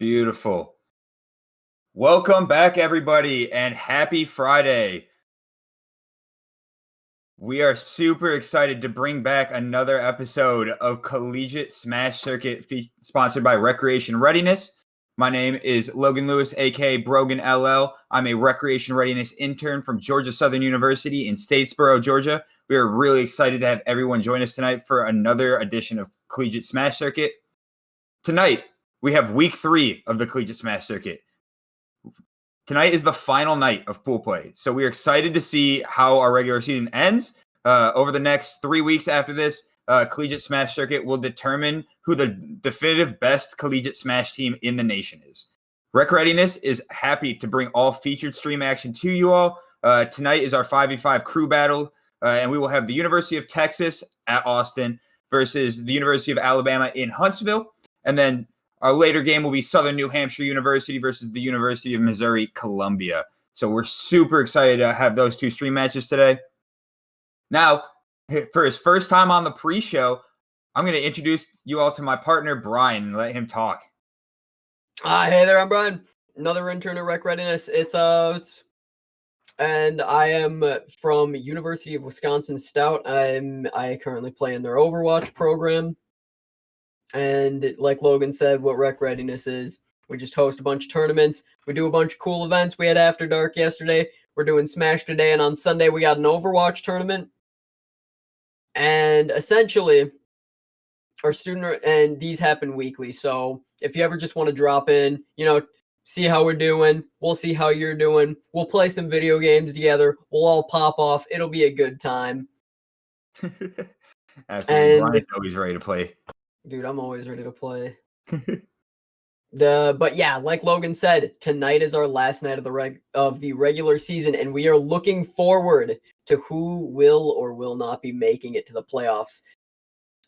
Beautiful. Welcome back, everybody, and happy Friday. We are super excited to bring back another episode of Collegiate Smash Circuit sponsored by Recreation Readiness. My name is Logan Lewis, aka Brogan LL. I'm a Recreation Readiness intern from Georgia Southern University in Statesboro, Georgia. We are really excited to have everyone join us tonight for another edition of Collegiate Smash Circuit. Tonight, we have week 3 of the Collegiate Smash Circuit. Tonight is the final night of pool play, so we are excited to see how our regular season ends. Over the next 3 weeks after this, Collegiate Smash Circuit will determine who the definitive best Collegiate Smash team in the nation is. Rec Readiness is happy to bring all featured stream action to you all. Tonight is our 5v5 crew battle, and we will have the University of Texas at Austin versus the University of Alabama in Huntsville, and then our later game will be Southern New Hampshire University versus the University of Missouri Columbia. So we're super excited to have those two stream matches today. Now, for his first time on the pre-show, I'm going to introduce you all to my partner, Brian, and let him talk. Hey there, I'm Brian. Another intern at Rec Readiness. And I am from University of Wisconsin Stout. I currently play in their Overwatch program. And like Logan said, what Rec Readiness is, we just host a bunch of tournaments. We do a bunch of cool events. We had After Dark yesterday. We're doing Smash today. And on Sunday, we got an Overwatch tournament. And essentially, our and these happen weekly. So if you ever just want to drop in, see how we're doing. We'll see how you're doing. We'll play some video games together. We'll all pop off. It'll be a good time. Absolutely. Brian's always ready to play. Dude, I'm always ready to play. But yeah, like Logan said, tonight is our last night of the regular season, and we are looking forward to who will or will not be making it to the playoffs.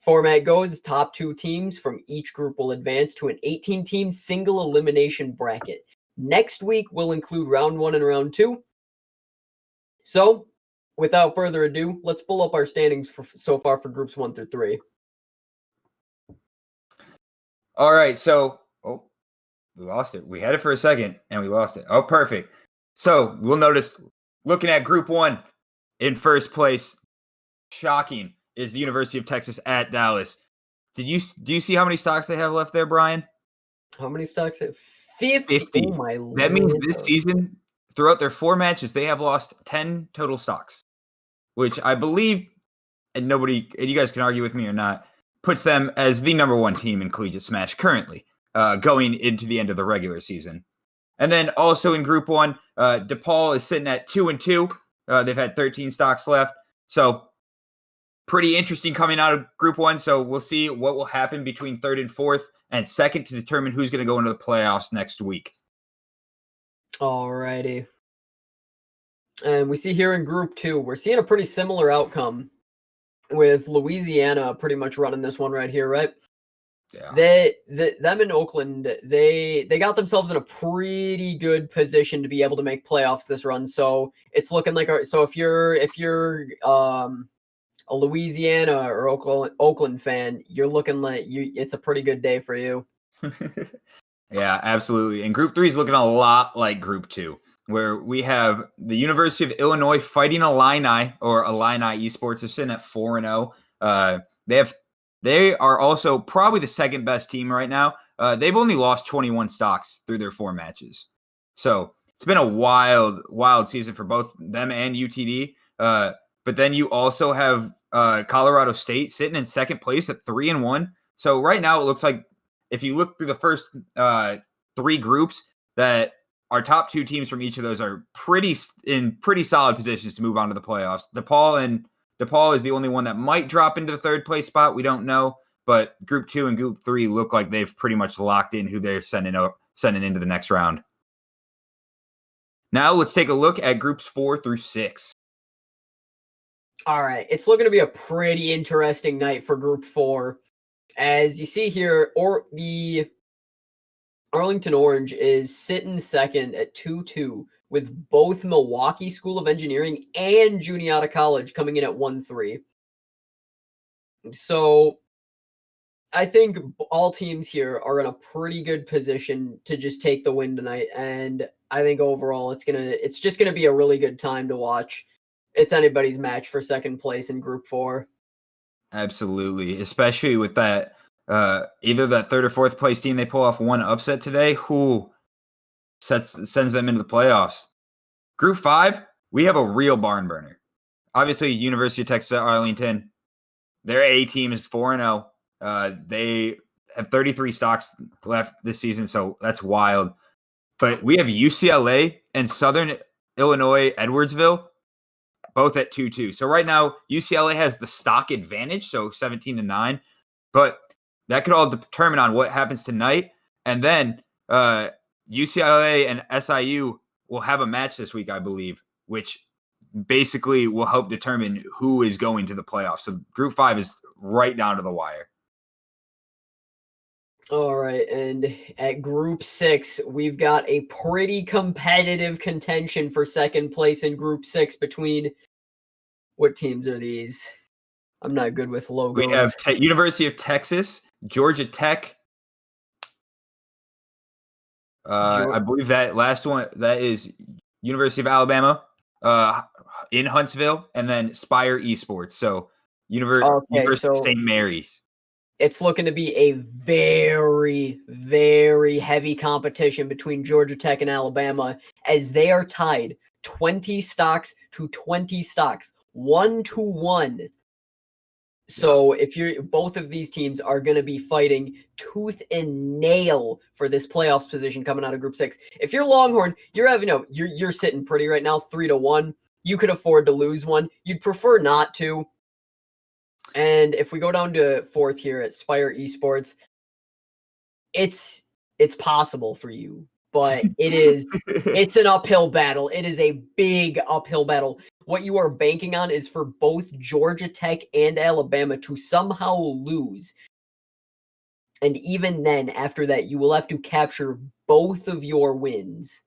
Format goes, top 2 teams from each group will advance to an 18-team single elimination bracket. Next week will include round 1 and round 2. So, without further ado, let's pull up our standings so far for groups 1 through 3. All right, so we lost it. We had it for a second, and we lost it. Oh, perfect. So we'll notice, looking at Group 1, in first place, shocking, is the University of Texas at Dallas. Do you see how many stocks they have left there, Brian? How many stocks? 50. Oh my Lord. That means this season, throughout their 4 matches, they have lost 10 total stocks, which I believe, and you guys can argue with me or not, puts them as the number 1 team in Collegiate Smash currently, going into the end of the regular season. And then also in Group 1, DePaul is sitting at 2-2. They've had 13 stocks left. So pretty interesting coming out of Group 1. So we'll see what will happen between 3rd and 4th and 2nd to determine who's going to go into the playoffs next week. Alrighty. And we see here in Group 2, we're seeing a pretty similar outcome, with Louisiana pretty much running this one right here, right? Yeah. Them in Oakland, they got themselves in a pretty good position to be able to make playoffs this run. So it's looking like if you're a Louisiana or Oakland fan, you're looking like it's a pretty good day for you. Yeah, absolutely. And Group 3 is looking a lot like Group 2, where we have the University of Illinois fighting Illini Esports. They're sitting at 4-0. They are also probably the second best team right now. They've only lost 21 stocks through their 4 matches. So it's been a wild season for both them and UTD. But then you also have Colorado State sitting in second place at 3-1. So right now it looks like, if you look through the first 3 groups, that our top 2 teams from each of those are in pretty solid positions to move on to the playoffs. DePaul is the only one that might drop into the 3rd place spot. We don't know, but Group 2 and Group 3 look like they've pretty much locked in who they're sending into the next round. Now let's take a look at Groups 4 through 6. All right, it's looking to be a pretty interesting night for Group 4. As you see here, the Arlington Orange is sitting second at 2-2, with both Milwaukee School of Engineering and Juniata College coming in at 1-3. So I think all teams here are in a pretty good position to just take the win tonight, and I think overall it's just gonna be a really good time to watch. It's anybody's match for second place in Group 4. Absolutely, especially with that either that third or fourth place team they pull off one upset today, who sends them into the playoffs. Group 5, we have a real barn burner. Obviously, University of Texas at Arlington, their A team is 4-0. They have 33 stocks left this season, so that's wild. But we have UCLA and Southern Illinois Edwardsville both at 2-2. So right now, UCLA has the stock advantage, so 17-9. But that could all determine on what happens tonight. And then UCLA and SIU will have a match this week, I believe, which basically will help determine who is going to the playoffs. So Group 5 is right down to the wire. All right, and at Group 6, we've got a pretty competitive contention for second place in Group 6 between what teams are these? I'm not good with logos. We have University of Texas, Georgia Tech. I believe that last one, that is University of Alabama in Huntsville, and then Spire Esports. So University of St. Mary's. It's looking to be a very, very heavy competition between Georgia Tech and Alabama, as they are tied 20 stocks to 20 stocks, 1-1. So if both of these teams are going to be fighting tooth and nail for this playoffs position coming out of Group 6. If you're Longhorn, you're sitting pretty right now, 3-1. You could afford to lose one. You'd prefer not to. And if we go down to fourth here at Spire Esports, it's possible for you, but it's an uphill battle. It is a big uphill battle. What you are banking on is for both Georgia Tech and Alabama to somehow lose. And even then, after that, you will have to capture both of your wins.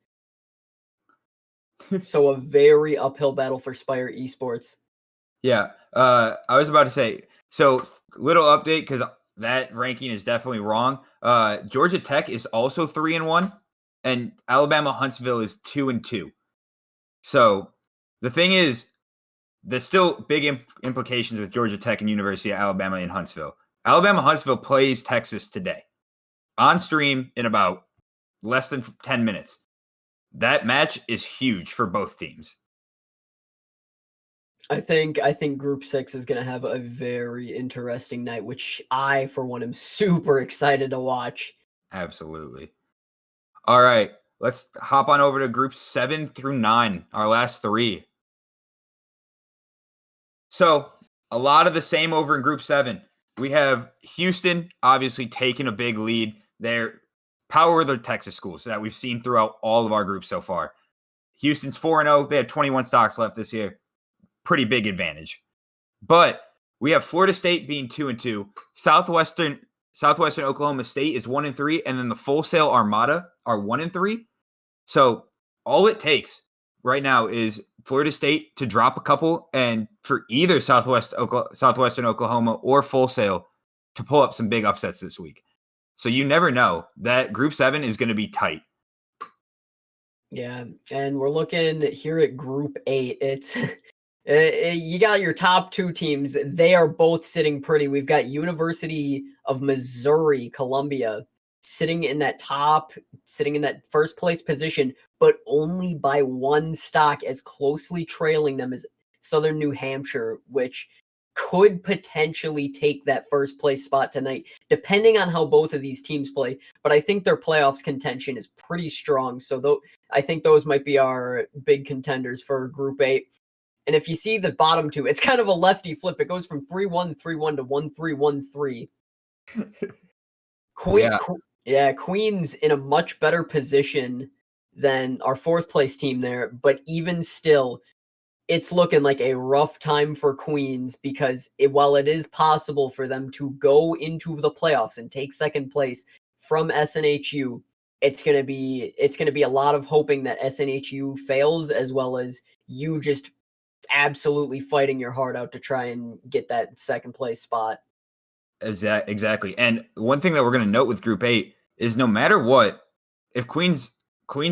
So a very uphill battle for Spire Esports. Yeah, I was about to say, so little update, because that ranking is definitely wrong. Georgia Tech is also 3-1, and Alabama Huntsville is 2-2. So the thing is, there's still big implications with Georgia Tech and University of Alabama in Huntsville. Alabama Huntsville plays Texas today on stream in about less than 10 minutes. That match is huge for both teams. I think Group 6 is going to have a very interesting night, which I, for one, am super excited to watch. Absolutely. All right, let's hop on over to Groups 7 through 9, our last three. So a lot of the same over in Group 7. We have Houston obviously taking a big lead. They're power of the Texas schools that we've seen throughout all of our groups so far. Houston's 4-0. They have 21 stocks left this year. Pretty big advantage. But we have Florida State being 2-2. Southwestern Oklahoma State is 1-3, and then the Full Sail Armada are 1-3. So all it takes right now is Florida State to drop a couple, and for either Southwestern Oklahoma or Full Sail to pull up some big upsets this week. So you never know. That Group 7 is going to be tight. Yeah, and we're looking here at Group 8. It's you got your top two teams. They are both sitting pretty. We've got University of Missouri, Columbia, sitting in that first place position, but only by one stock, as closely trailing them as Southern New Hampshire, which could potentially take that first place spot tonight, depending on how both of these teams play. But I think their playoffs contention is pretty strong. So I think those might be our big contenders for Group 8. And if you see the bottom two, it's kind of a lefty flip. It goes from 3-1, 3-1 to 1-3, 1-3. Queen's in a much better position than our fourth place team there. But even still, it's looking like a rough time for Queens, because while it is possible for them to go into the playoffs and take second place from SNHU, it's gonna be a lot of hoping that SNHU fails, as well as you just absolutely fighting your heart out to try and get that second place spot. Exactly. And one thing that we're going to note with Group 8 is no matter what, if Queens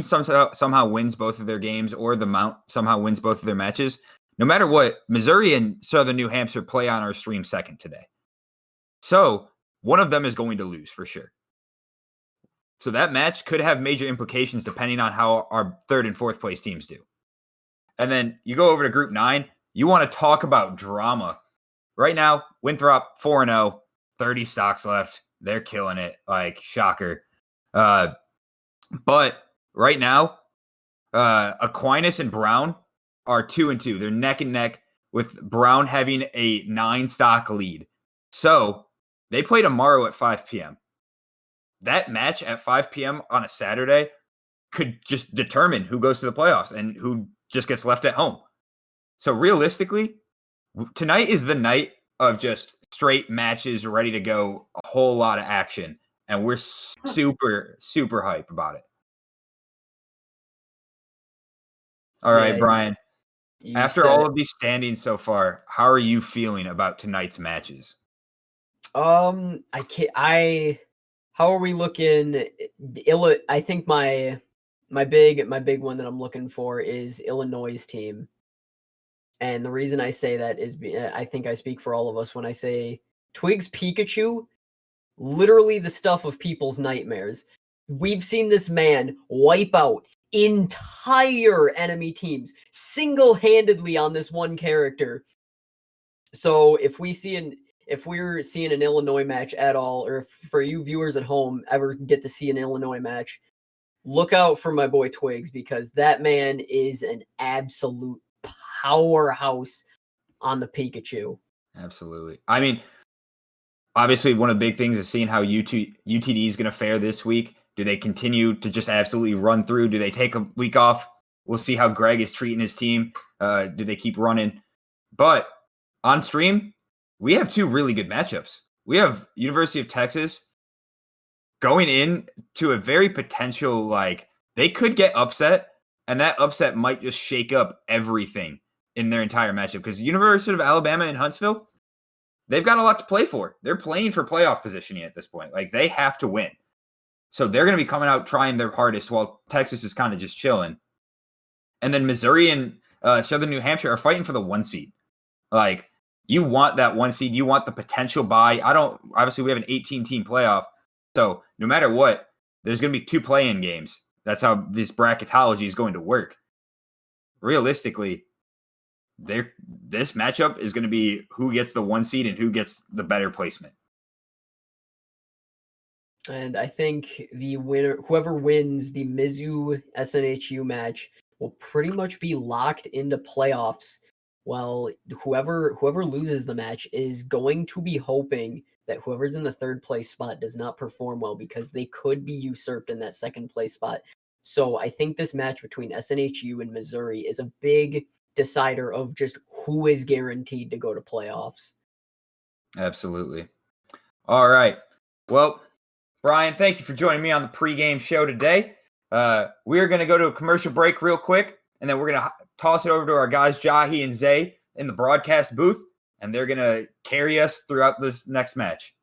somehow wins both of their games, or the Mount somehow wins both of their matches, no matter what, Missouri and Southern New Hampshire play on our stream second today. So one of them is going to lose for sure. So that match could have major implications depending on how our third and fourth place teams do. And then you go over to Group 9. You want to talk about drama. Right now, Winthrop 4-0, 30 stocks left. They're killing it. Like, shocker. But right now, Aquinas and Brown are 2-2. They're neck and neck, with Brown having a 9-stock lead. So they play tomorrow at 5 p.m. That match at 5 p.m. on a Saturday could just determine who goes to the playoffs and who just gets left at home. So realistically, tonight is the night of just straight matches ready to go, a whole lot of action. And we're super, super hype about it. All right, Brian. After all of these standings so far, how are you feeling about tonight's matches? How are we looking? I think my big one that I'm looking for is Illinois' team. And the reason I say that is I think I speak for all of us when I say Twig's Pikachu, literally the stuff of people's nightmares. We've seen this man wipe out entire enemy teams single-handedly on this one character. So if we're seeing an Illinois match at all, or if for you viewers at home ever get to see an Illinois match, look out for my boy Twigs, because that man is an absolute powerhouse on the Pikachu. Absolutely. I mean, obviously, one of the big things is seeing how UTD is going to fare this week. Do they continue to just absolutely run through? Do they take a week off? We'll see how Greg is treating his team. Do they keep running? But on stream, we have two really good matchups. We have University of Texas going in to a very potential, they could get upset, and that upset might just shake up everything in their entire matchup, because University of Alabama and Huntsville, they've got a lot to play for. They're playing for playoff positioning at this point. They have to win. So they're going to be coming out trying their hardest, while Texas is kind of just chilling. And then Missouri and Southern New Hampshire are fighting for the 1 seed. You want that 1 seed. You want the potential bye. Obviously, we have an 18-team playoff. So no matter what, there's going to be 2 play-in games. That's how this bracketology is going to work. Realistically, this matchup is going to be who gets the 1 seed and who gets the better placement. And I think the winner, whoever wins the Mizzou SNHU match, will pretty much be locked into playoffs. Well, whoever loses the match is going to be hoping that whoever's in the third place spot does not perform well, because they could be usurped in that second place spot. So I think this match between SNHU and Missouri is a big decider of just who is guaranteed to go to playoffs. Absolutely. All right. Well, Brian, thank you for joining me on the pregame show today. We're going to go to a commercial break real quick, and then we're going to toss it over to our guys, Jahi and Zay, in the broadcast booth, and they're going to carry us throughout this next match.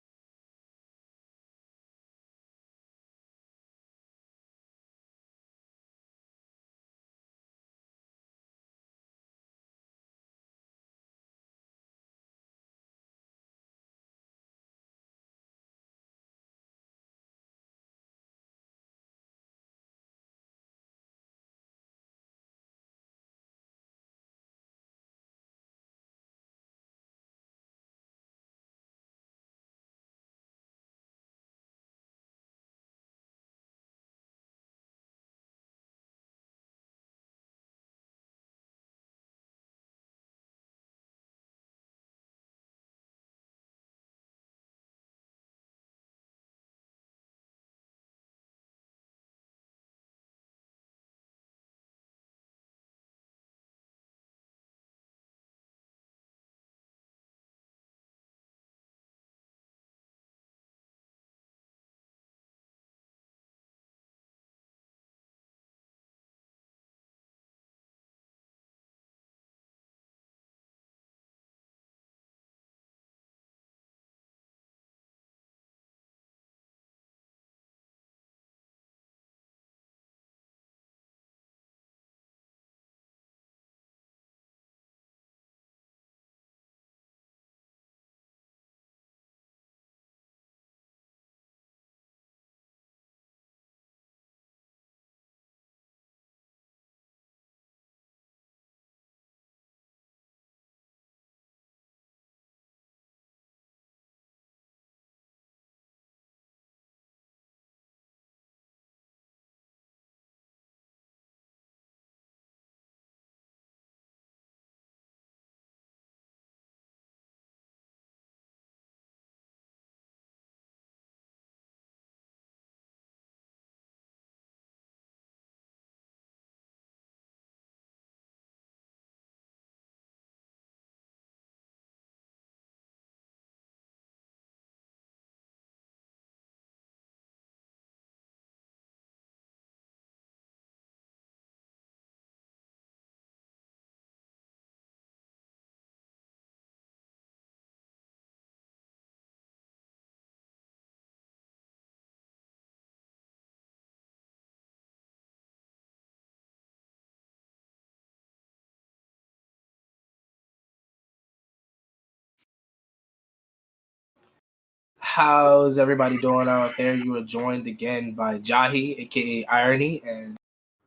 How's everybody doing out there? You are joined again by Jahi, aka Irony, and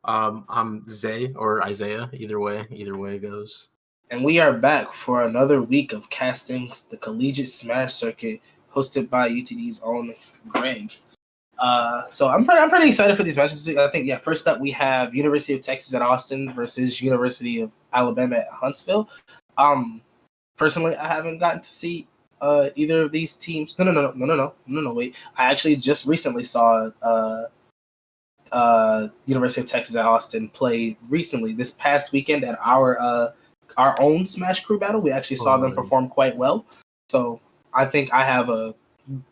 I'm Zay or Isaiah. Either way it goes. And we are back for another week of casting the Collegiate Smash Circuit, hosted by UTD's own Greg. So I'm pretty excited for these matches. I think first up we have University of Texas at Austin versus University of Alabama at Huntsville. Personally, I haven't gotten to see either of these teams. No, wait. I actually just recently saw University of Texas at Austin play recently this past weekend at our own Smash Crew battle. We actually saw them perform quite well. So I think I have a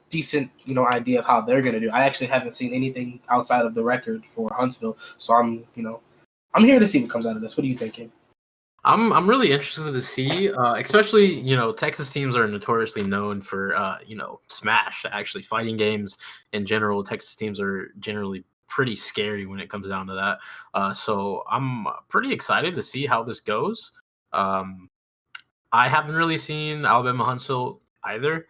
decent, idea of how they're going to do. I actually haven't seen anything outside of the record for Huntsville. So I'm here to see what comes out of this. What are you thinking? I'm really interested to see, especially, Texas teams are notoriously known for, Smash, actually. Fighting games in general, Texas teams are generally pretty scary when it comes down to that. So I'm pretty excited to see how this goes. I haven't really seen Alabama Huntsville either.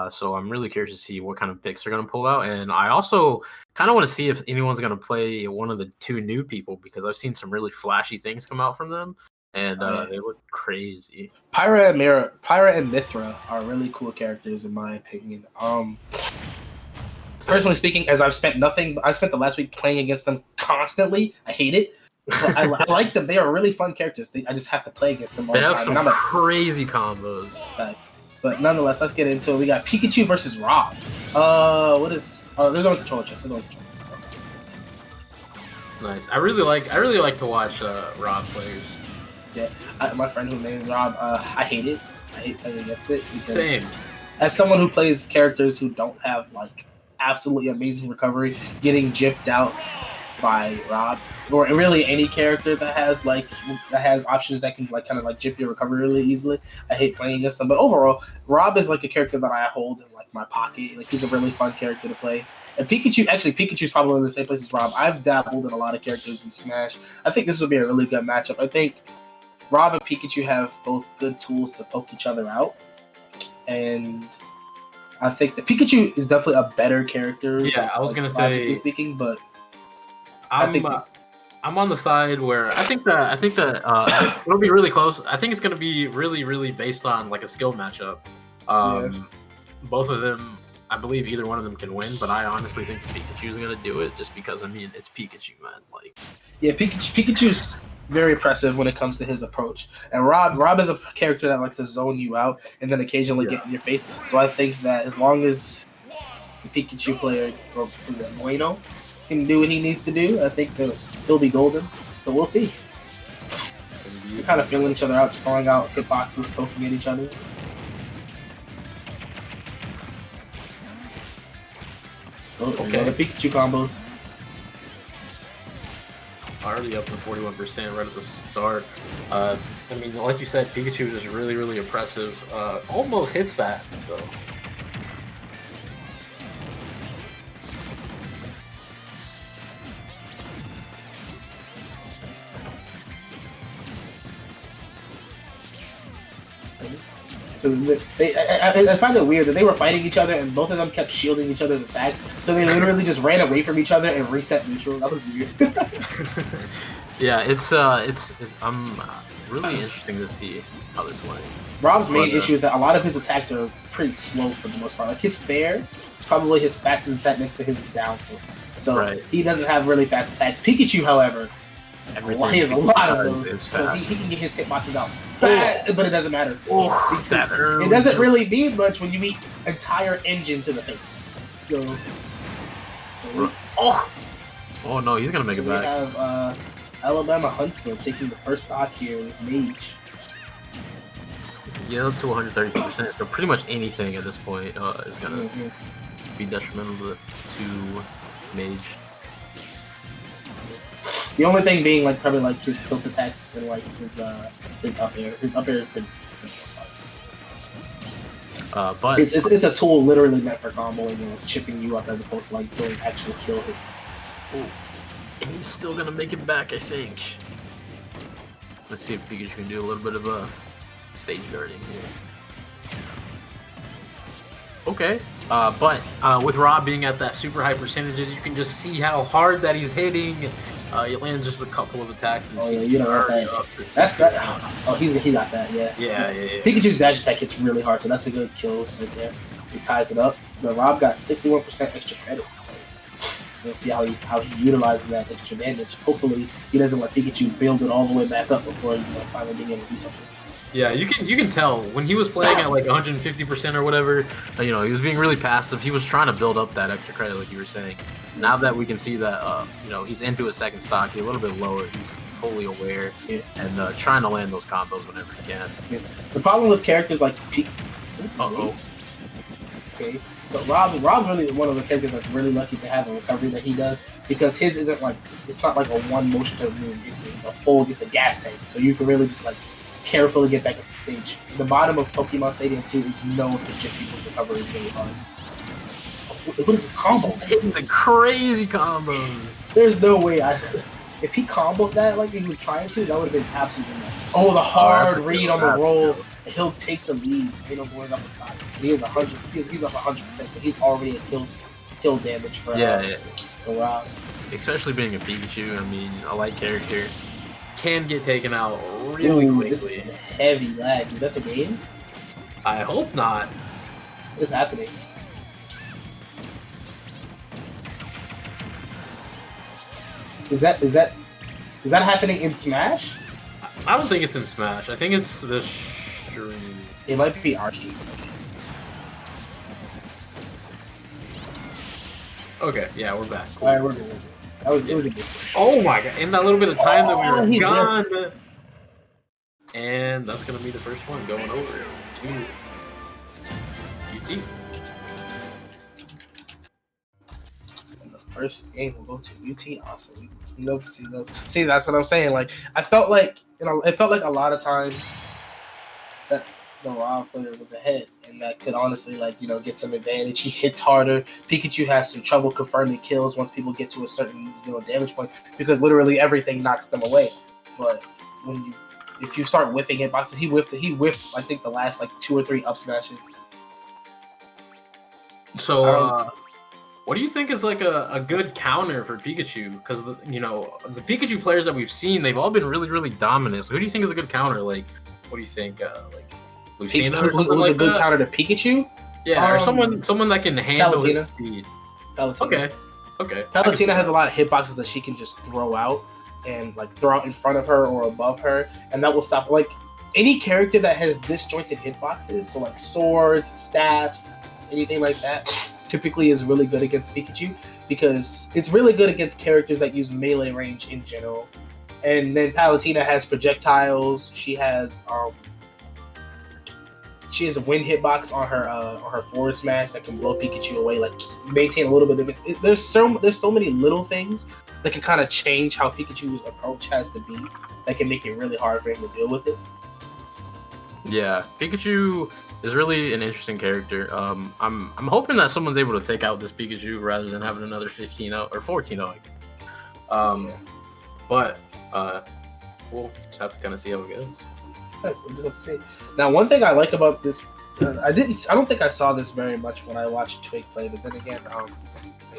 So I'm really curious to see what kind of picks they're going to pull out. And I also kind of want to see if anyone's going to play one of the two new people, because I've seen some really flashy things come out from them. And they look crazy. Pyra and Mithra are really cool characters in my opinion. Personally speaking, as I've spent the last week playing against them constantly. I hate it. But I like them. They are really fun characters. I just have to play against them all the time. They have some crazy combos. Facts. But nonetheless, let's get into it. We got Pikachu versus Rob. There's no controller checks. Nice. I really like to watch Rob players. Yeah, my friend who names Rob, I hate it. I hate playing against it. Same. As someone who plays characters who don't have absolutely amazing recovery, getting gypped out by Rob, or really any character that has options that can kind of gyp your recovery really easily, I hate playing against them. But overall, Rob is a character that I hold in my pocket. He's a really fun character to play. And Pikachu's probably in the same place as Rob. I've dabbled in a lot of characters in Smash. I think this would be a really good matchup. I think Rob and Pikachu have both good tools to poke each other out, and I think that Pikachu is definitely a better character. Yeah, I was gonna say, speaking, but I'm on the side where I think that it'll be really close. I think it's gonna be really, really based on a skill matchup. Both of them, I believe either one of them can win, but I honestly think Pikachu's gonna do it just because it's Pikachu, man. Pikachu's very impressive when it comes to his approach, and Rob is a character that likes to zone you out and then occasionally get in your face. So I think that as long as the Pikachu player, or is it Bueno, can do what he needs to do, I think that he'll be golden. But we'll see. They're kind of feeling each other out, just throwing out hitboxes, poking at each other. Okay, the Pikachu combos. Already up to 41% right at the start. Like you said, Pikachu is just really, really impressive. Almost hits that, though. So I find it weird that they were fighting each other and both of them kept shielding each other's attacks. So they literally just ran away from each other and reset neutral. That was weird. Yeah, it's I'm really interesting to see how this went. Rob's main issue is that a lot of his attacks are pretty slow for the most part. His fair is probably his fastest attack next to his down tilt. So he doesn't have really fast attacks. Pikachu, however, he has a lot of those. So he can get his hitboxes out fast, but it doesn't matter. It doesn't really mean much when you meet entire engine to the face. Oh no, he's gonna make it back. We have Alabama Huntsville taking the first stock here with Mage. Yeah, up to 132%. So pretty much anything at this point is gonna be detrimental to Mage. The only thing being probably his tilt attacks and his up air. His up air is pretty for the most part. But it's a tool literally meant for comboing and chipping you up as opposed to doing actual kill hits. Ooh. And he's still gonna make it back, I think. Let's see if Pikachu can do a little bit of stage guarding here. Okay. But with Rob being at that super high percentages, you can just see how hard that he's hitting. He lands just a couple of attacks. And you know what? That's good. Oh, he got that. Yeah. Pikachu's dash attack hits really hard, so that's a good kill right there. He ties it up. But Rob got 61% extra credit, so we'll see how he utilizes that extra damage. Hopefully, he doesn't let Pikachu build it all the way back up before finally being able to do something. Yeah, you can tell when he was playing at like 150% or whatever. He was being really passive. He was trying to build up that extra credit, like you were saying. Now that we can see that, he's into his second stock, he's a little bit lower. He's fully aware and trying to land those combos whenever he can. Yeah. The problem with characters like Okay, so Rob's really one of the characters that's really lucky to have a recovery that he does, because his isn't like, it's not like a one motion to move. It's a gas tank, so you can really just like carefully get back up the stage. The bottom of Pokemon Stadium 2 is known to chip people's recoveries really hard. What is this combo? He's hitting the crazy combos. There's no way if he comboed that like he was trying to, that would have been absolutely nuts. Oh, the hard read on the roll. He'll take the lead. Ain't no going up the side. He is 100. He's up 100%, so he's already at kill damage for Rob. Especially being a Pikachu, I mean, a light character can get taken out really quickly. This is a heavy lag. Is that the game? I hope not. What is happening? Is that happening in Smash? I don't think it's in Smash. I think it's the stream. It might be our stream. Okay, yeah, we're back. Cool. All right, we're good. It was a good push. Oh my god! In that little bit of time that we were gone, and that's gonna be the first one going over to UT. And the first game will go to UT. Awesome. You love to see those. See, that's what I'm saying. Like, I felt like it felt like a lot of times that the Rob player was ahead, and that could honestly get some advantage. He hits harder. Pikachu has some trouble confirming kills once people get to a certain damage point, because literally everything knocks them away. But if you start whiffing hitboxes, he whiffed I think the last 2 or 3 up smashes. So what do you think is a good counter for Pikachu? Because the Pikachu players that we've seen, they've all been really, really dominant. So who do you think is a good counter? What do you think? Lucina or something like a good counter to Pikachu? Yeah, or someone that can handle his speed. Palutena. Okay. Palutena has a lot of hitboxes that she can just throw out and throw out in front of her or above her, and that will stop any character that has disjointed hitboxes. So swords, staffs, anything like that, typically is really good against Pikachu, because it's really good against characters that use melee range in general. And then Palutena has projectiles. She has a wind hitbox on her forward smash that can blow Pikachu away, maintain a little bit of it. There's so many little things that can kind of change how Pikachu's approach has to be, that can make it really hard for him to deal with it. Yeah, Pikachu is really an interesting character. I'm hoping that someone's able to take out this Pikachu rather than having another 15-0 or 14-0. But we'll just have to kind of see how it goes. We'll just have to see. Now, one thing I like about this, I don't think I saw this very much when I watched Twig play, but then again, I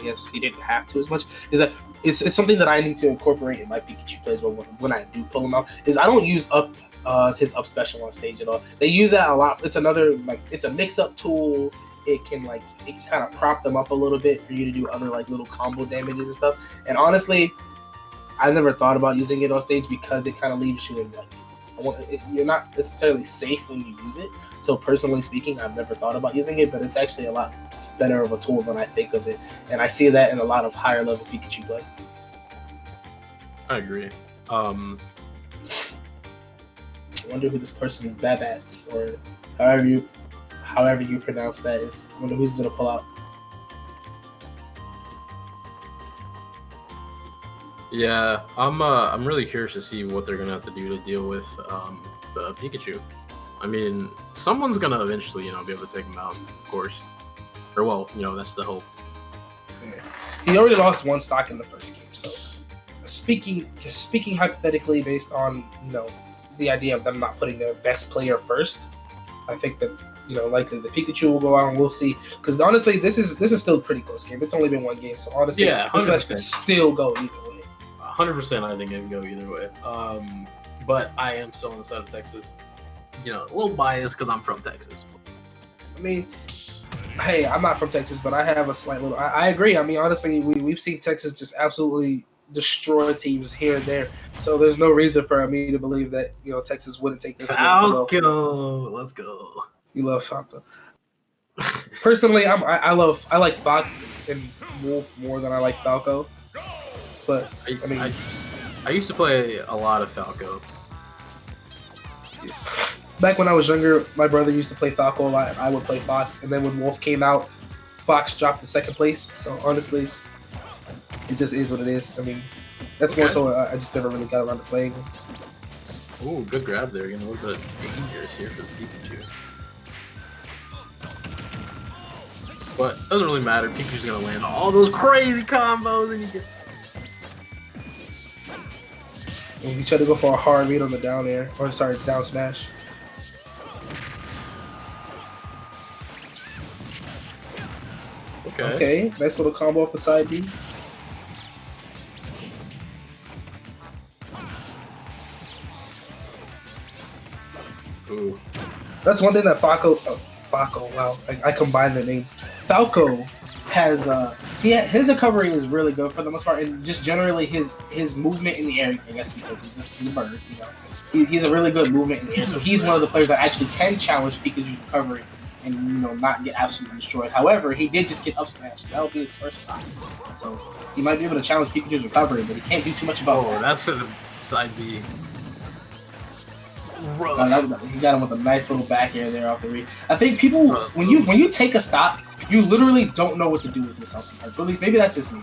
guess he didn't have to as much. Is that it's something that I need to incorporate in my Pikachu plays when I do pull him out. Is I don't use his up special on stage at all. They use that a lot. It's another it's a mix-up tool. It can kind of prop them up a little bit for you to do other little combo damages and stuff. And honestly, I never thought about using it on stage, because it kind of leaves you in you're not necessarily safe when you use it. So personally speaking, I've never thought about using it, but it's actually a lot better of a tool than I think of it. And I see that in a lot of higher level Pikachu play. I agree. I wonder who this person Babats, or however you pronounce that, is. I wonder who's gonna pull out. Yeah, I'm really curious to see what they're gonna have to do to deal with the Pikachu. I mean, someone's gonna eventually, be able to take him out, of course. Or that's the hope. Yeah. He already lost 1 stock in the first game, so speaking hypothetically, based on the idea of them not putting their best player first, I think that likely the Pikachu will go out, and we'll see. Because honestly, this is still a pretty close game. It's only been one game, so honestly, this match could still go either way. 100%, I think it can go either way. But I am still on the side of Texas. A little biased because I'm from Texas. I mean, hey, I'm not from Texas, but I have a slight little. I agree. I mean, honestly, we've seen Texas just absolutely destroy teams here and there. So there's no reason for me to believe that Texas wouldn't take this. Falco, let's go. You love Falco. Personally, I like Fox and Wolf more than I like Falco. But I used to play a lot of Falco. Back when I was younger, my brother used to play Falco a lot. I would play Fox, and then when Wolf came out, Fox dropped to second place. So honestly, it just is what it is. I mean, that's more so I just never really got around to playing. Ooh, good grab there. Getting a little bit dangerous here for the Pikachu. But it doesn't really matter. Pikachu's gonna land all those crazy combos, and you get. And you try to go for a hard read on the down air, or sorry, down smash. Okay, nice little combo off the side B. Ooh. That's one thing that Falco, wow, I combined the names. Falco has, his recovery is really good for the most part, and just generally his movement in the air, I guess because he's a bird, he's a really good movement in the air, so he's one of the players that actually can challenge Pikachu's recovery and not get absolutely destroyed. However, he did just get up smashed. That'll be his first stop. So he might be able to challenge Pikachu's recovery, but he can't do too much about that. That's a side B. He got him with a nice little back air there off the read. I think people, when you take a stop, you literally don't know what to do with yourself sometimes. Or at least maybe that's just me.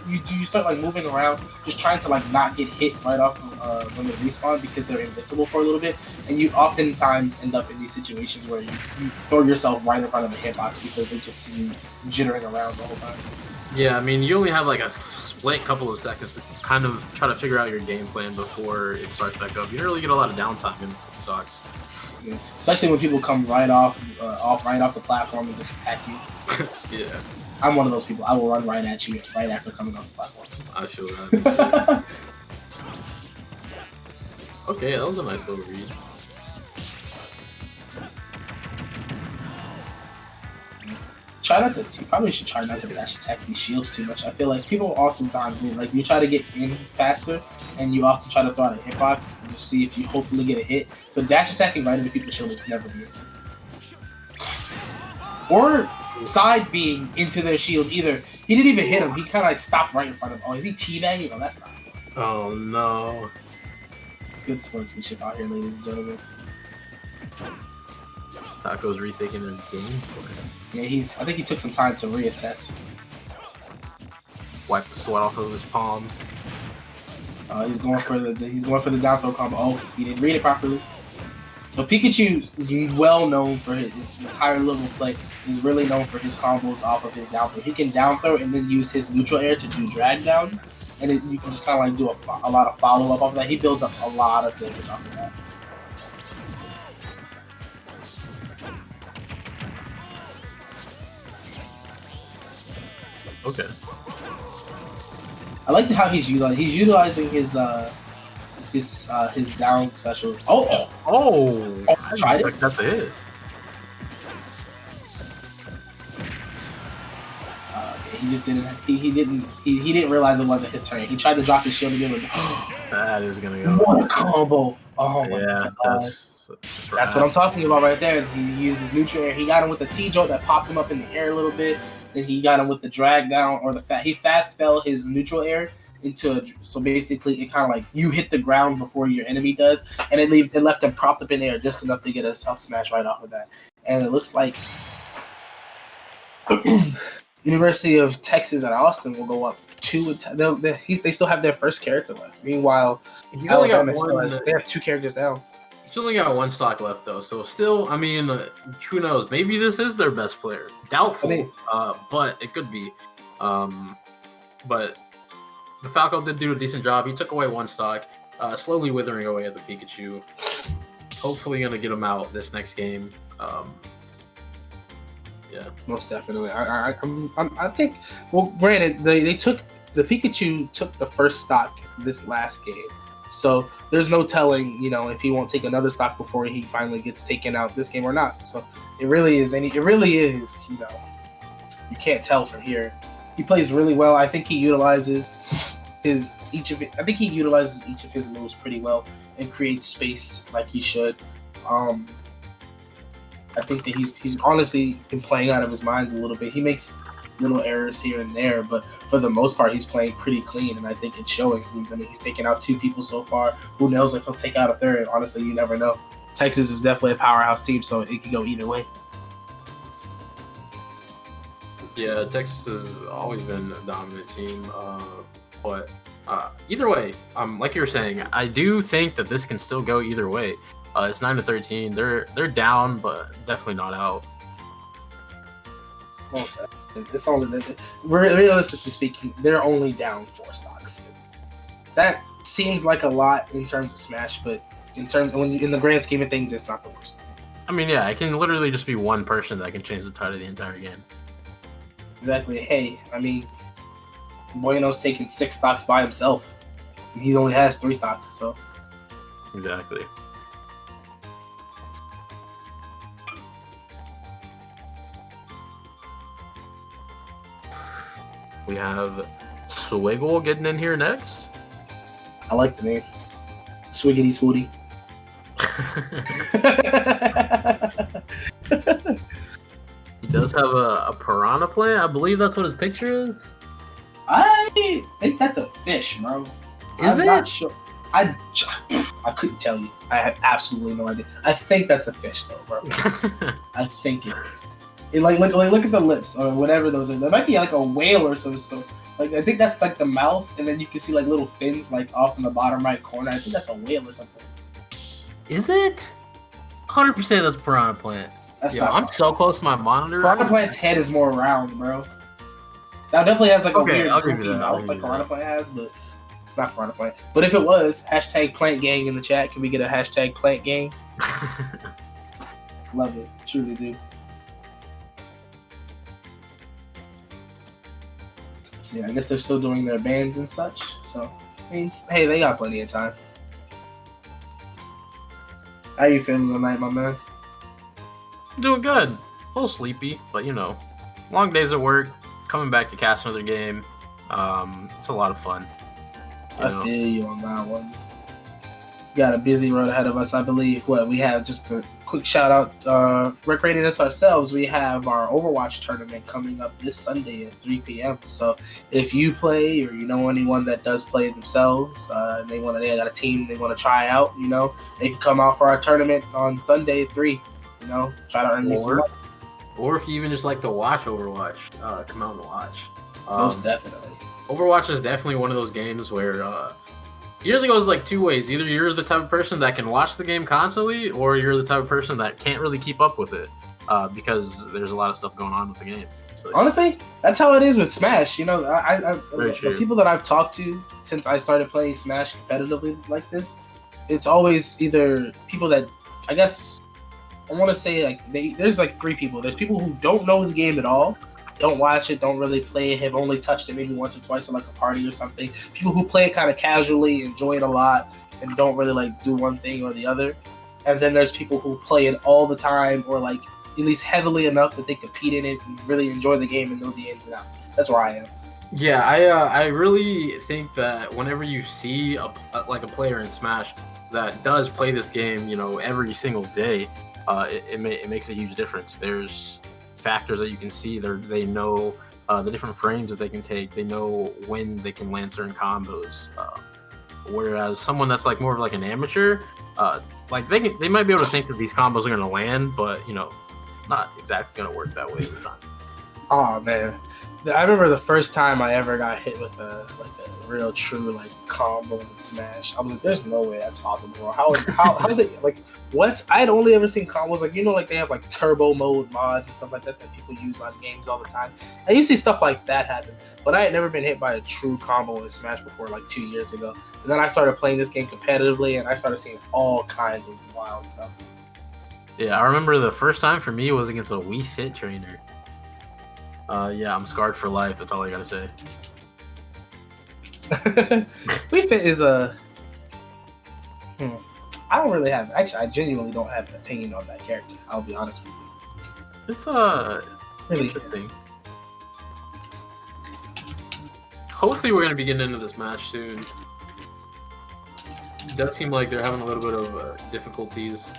You start like moving around, just trying to like not get hit right off when they respawn because they're invincible for a little bit, and you oftentimes end up in these situations where you throw yourself right in front of the hitbox because they just see you jittering around the whole time. Yeah, I mean, you only have like a split couple of seconds to kind of try to figure out your game plan before it starts back up. You don't really get a lot of downtime in the stocks. Yeah. Especially when people come right off the platform and just attack you. Yeah. I'm one of those people. I will run right at you right after coming off the platform. I feel that. Okay, that was a nice little read. You probably should try not to dash attack these shields too much. I feel like people oftentimes do. Like, you try to get in faster, and you often try to throw out a hitbox and just see if you hopefully get a hit. But dash attacking right into people's shield is never the answer. Or side being into their shield either. He didn't even hit him. He kind of like stopped right in front of him. Oh, is he teabagging? Oh, that's not good. Oh, no. Good sportsmanship out here, ladies and gentlemen. Taco's rethinking his game. Yeah, I think he took some time to reassess. Wipe the sweat off of his palms. He's going for the down throw combo. Oh, he didn't read it properly. So Pikachu is well known for his higher level play. He's really known for his combos off of his down throw. He can down throw and then use his neutral air to do drag downs, and you can just kind of like do a lot of follow up off of that. He builds up a lot of damage off of that. Okay. I like how he's utilizing his down special. I didn't expect that to hit. He just didn't. He didn't realize it wasn't his turn. He tried to drop his shield again. That is gonna go. What a combo! Oh my god. That's what I'm talking about right there. He used his neutral air. He got him with the T-jolt that popped him up in the air a little bit. Then he got him with the drag down or he fast fell his neutral air so basically it kind of like you hit the ground before your enemy does, and it left him propped up in the air just enough to get us up smash right off of that. And it looks like University of Texas at Austin will go up 2. They still have their first character left. Meanwhile, Alabama they have 2 characters down. He's only got 1 stock left though, so still, I mean, who knows? Maybe this is their best player. Doubtful, but it could be. But the Falco did do a decent job. He took away 1 stock, slowly withering away at the Pikachu. Hopefully, gonna get him out this next game. Yeah, most definitely. I think. Well, granted, they took the Pikachu took the first stock this last game, so there's no telling, if he won't take another stock before he finally gets taken out this game or not. So it really is. You can't tell from here. He plays really well. I think he utilizes each of his moves pretty well and creates space like he should. I think that he's honestly been playing out of his mind a little bit. He makes little errors here and there, but for the most part, he's playing pretty clean, and I think it's showing. He's taken out 2 people so far. Who knows if he'll take out a third? Honestly, you never know. Texas is definitely a powerhouse team, so it could go either way. Yeah, Texas has always been a dominant team, but either way, like you were saying, I do think that this can still go either way. It's 9-13. They're down, but definitely not out. It's only realistically speaking, they're only down 4 stocks. That seems like a lot in terms of Smash, but in the grand scheme of things, it's not the worst. I mean, yeah, it can literally just be one person that can change the tide of the entire game. Exactly. Hey, I mean, Bueno's taking 6 stocks by himself, and he only has 3 stocks, so. Exactly. We have Swiggle getting in here next. I like the name. Swiggity Swooty. He does have a piranha plant. I believe that's what his picture is. I think that's a fish, bro. I'm not sure. I couldn't tell you. I have absolutely no idea. I think that's a fish, though, bro. I think it is. Look at the lips or whatever those are. There might be like a whale or so. Like I think that's like the mouth, and then you can see like little fins like off in the bottom right corner. I think that's a whale or something. Is it? 100% that's piranha plant. I'm so close to my monitor. Piranha plant's head is more round, bro. That definitely has like a weird goofy mouth like piranha plant has, but not piranha plant. But if it was, hashtag plant gang in the chat. Can we get a hashtag plant gang? Love it, truly do. Yeah, I guess they're still doing their bans and such. So, I mean, hey, they got plenty of time. How you feeling tonight, my man? Doing good. A little sleepy, but long days at work. Coming back to cast another game. It's a lot of fun. I feel you on that one. Got a busy road ahead of us, I believe. We have just a quick shout out, recreating this ourselves. We have our Overwatch tournament coming up this Sunday at 3 p.m. So if you play or you know anyone that does play themselves, they got a team they want to try out, they can come out for our tournament on Sunday at 3. Try to earn you some money. Or if you even just like to watch Overwatch, come out and watch. Most definitely. Overwatch is definitely one of those games where it usually goes like 2 ways. Either you're the type of person that can watch the game constantly, or you're the type of person that can't really keep up with it because there's a lot of stuff going on with the game. So, honestly, that's how it is with Smash. The people that I've talked to since I started playing Smash competitively like this, it's always either people that, I guess, I want to say there's like 3 people. There's people who don't know the game at all, don't watch it, don't really play it, have only touched it maybe once or twice in like a party or something. People who play it kind of casually, enjoy it a lot, and don't really like do one thing or the other. And then there's people who play it all the time, or like at least heavily enough that they compete in it and really enjoy the game and know the ins and outs. That's where I am. Yeah, I really think that whenever you see a player in Smash that does play this game, every single day, it makes a huge difference. There's factors that you can see. They know the different frames that they can take. They know when they can land certain combos. Whereas someone that's like more of like an amateur, they might be able to think that these combos are going to land, but not exactly going to work that way every time. Oh man, I remember the first time I ever got hit with a real true combo in Smash. I was like, "There's no way that's possible. How is it what?" I had only ever seen combos they have turbo mode mods and stuff like that people use on games all the time. And you see stuff like that happen, but I had never been hit by a true combo in Smash before 2 years ago. And then I started playing this game competitively, and I started seeing all kinds of wild stuff. Yeah, I remember the first time for me was against a Wii Fit trainer. Yeah, I'm scarred for life. That's all I gotta say. Wii Fit is a. I don't really have. Actually, I genuinely don't have an opinion on that character. I'll be honest with you. It's really interesting. Hopefully, we're gonna be getting into this match soon. It does seem like they're having a little bit of difficulties.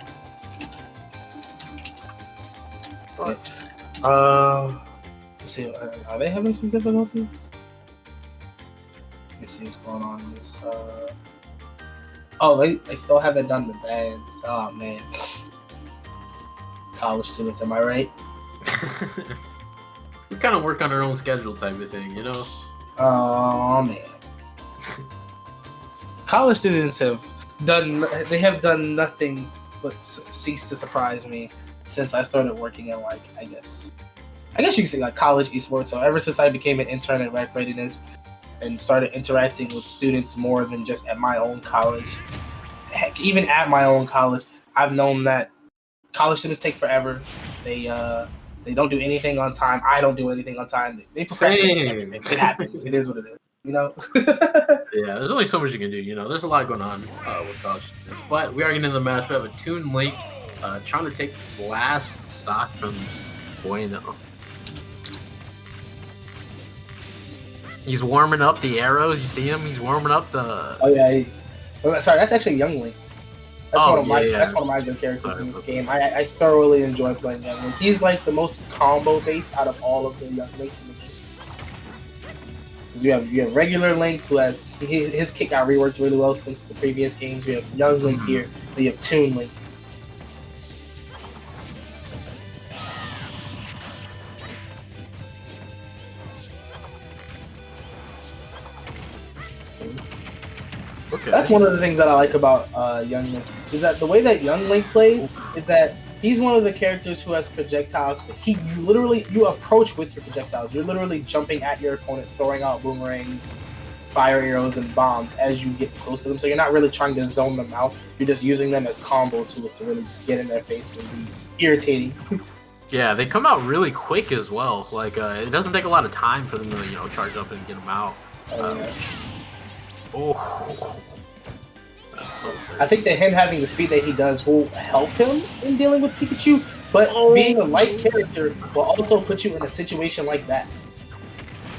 But let's see. Are they having some difficulties? Let me see what's going on in this. Oh, they still haven't done the bands. Oh man, college students, am I right? We kind of work on our own schedule, type of thing, you know. Oh man, college students have done nothing but cease to surprise me since I started working in, like, I guess you could say, like, college esports. So ever since I became an intern at Rec Readiness and started interacting with students more than just at my own college, heck, even at my own college, I've known that college students take forever. They don't do anything on time. I don't do anything on time. They procrastinate everything. It happens. It is what it is. You know? Yeah, there's only so much you can do. You know, there's a lot going on with college students. But we are getting into the match. We have a Toon Link trying to take this last stock from Bueno. He's warming up the arrows. You see him? He's warming up the. Oh yeah. Sorry, that's actually Young Link. That's one of my good characters in this game. I thoroughly enjoy playing Young Link. He's like the most combo based out of all of the Young Links in the game. Because you have regular Link, who has his kick got reworked really well since the previous games. We have Young Link here. We have Toon Link. Okay. That's one of the things that I like about Young Link, is that the way that Young Link plays is that he's one of the characters who has projectiles. You approach with your projectiles. You're literally jumping at your opponent, throwing out boomerangs, fire arrows, and bombs as you get close to them. So you're not really trying to zone them out. You're just using them as combo tools to really just get in their face and be irritating. Yeah, they come out really quick as well. Like it doesn't take a lot of time for them to charge up and get them out. Oh, that's so great. I think that him having the speed that he does will help him in dealing with Pikachu, but being a light character will also put you in a situation like that.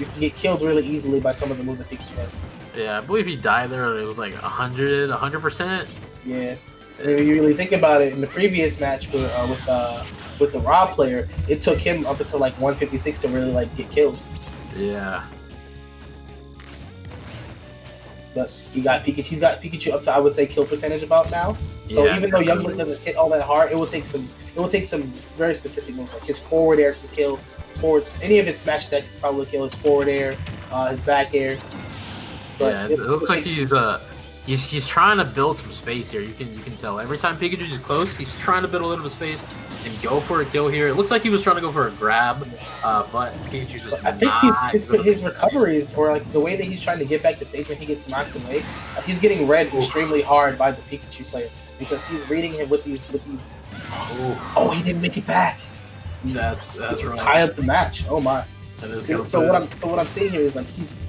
You can get killed really easily by some of the moves that Pikachu has. Yeah, I believe he died there. It was like 100%. Yeah, and if you really think about it, in the previous match with the Rob player, it took him up until like 156 to really like get killed. Yeah. But he's got Pikachu up to, I would say, kill percentage about now. So Yeah, even though Young Link doesn't hit all that hard, it will take some very specific moves, like his forward air can kill, any of his smash attacks can probably kill, his forward air, his back air. But yeah, it looks like he's trying to build some space here. You can tell every time Pikachu's is close, he's trying to build a little bit of space and go for a kill here. It looks like he was trying to go for a grab, but Pikachu's just. I think his recoveries, or like the way that he's trying to get back to stage when he gets knocked away, he's getting read extremely hard by the Pikachu player because he's reading him with these. Oh, he didn't make it back. That's right. Tie up the match. Oh my. So what I'm seeing here is like he's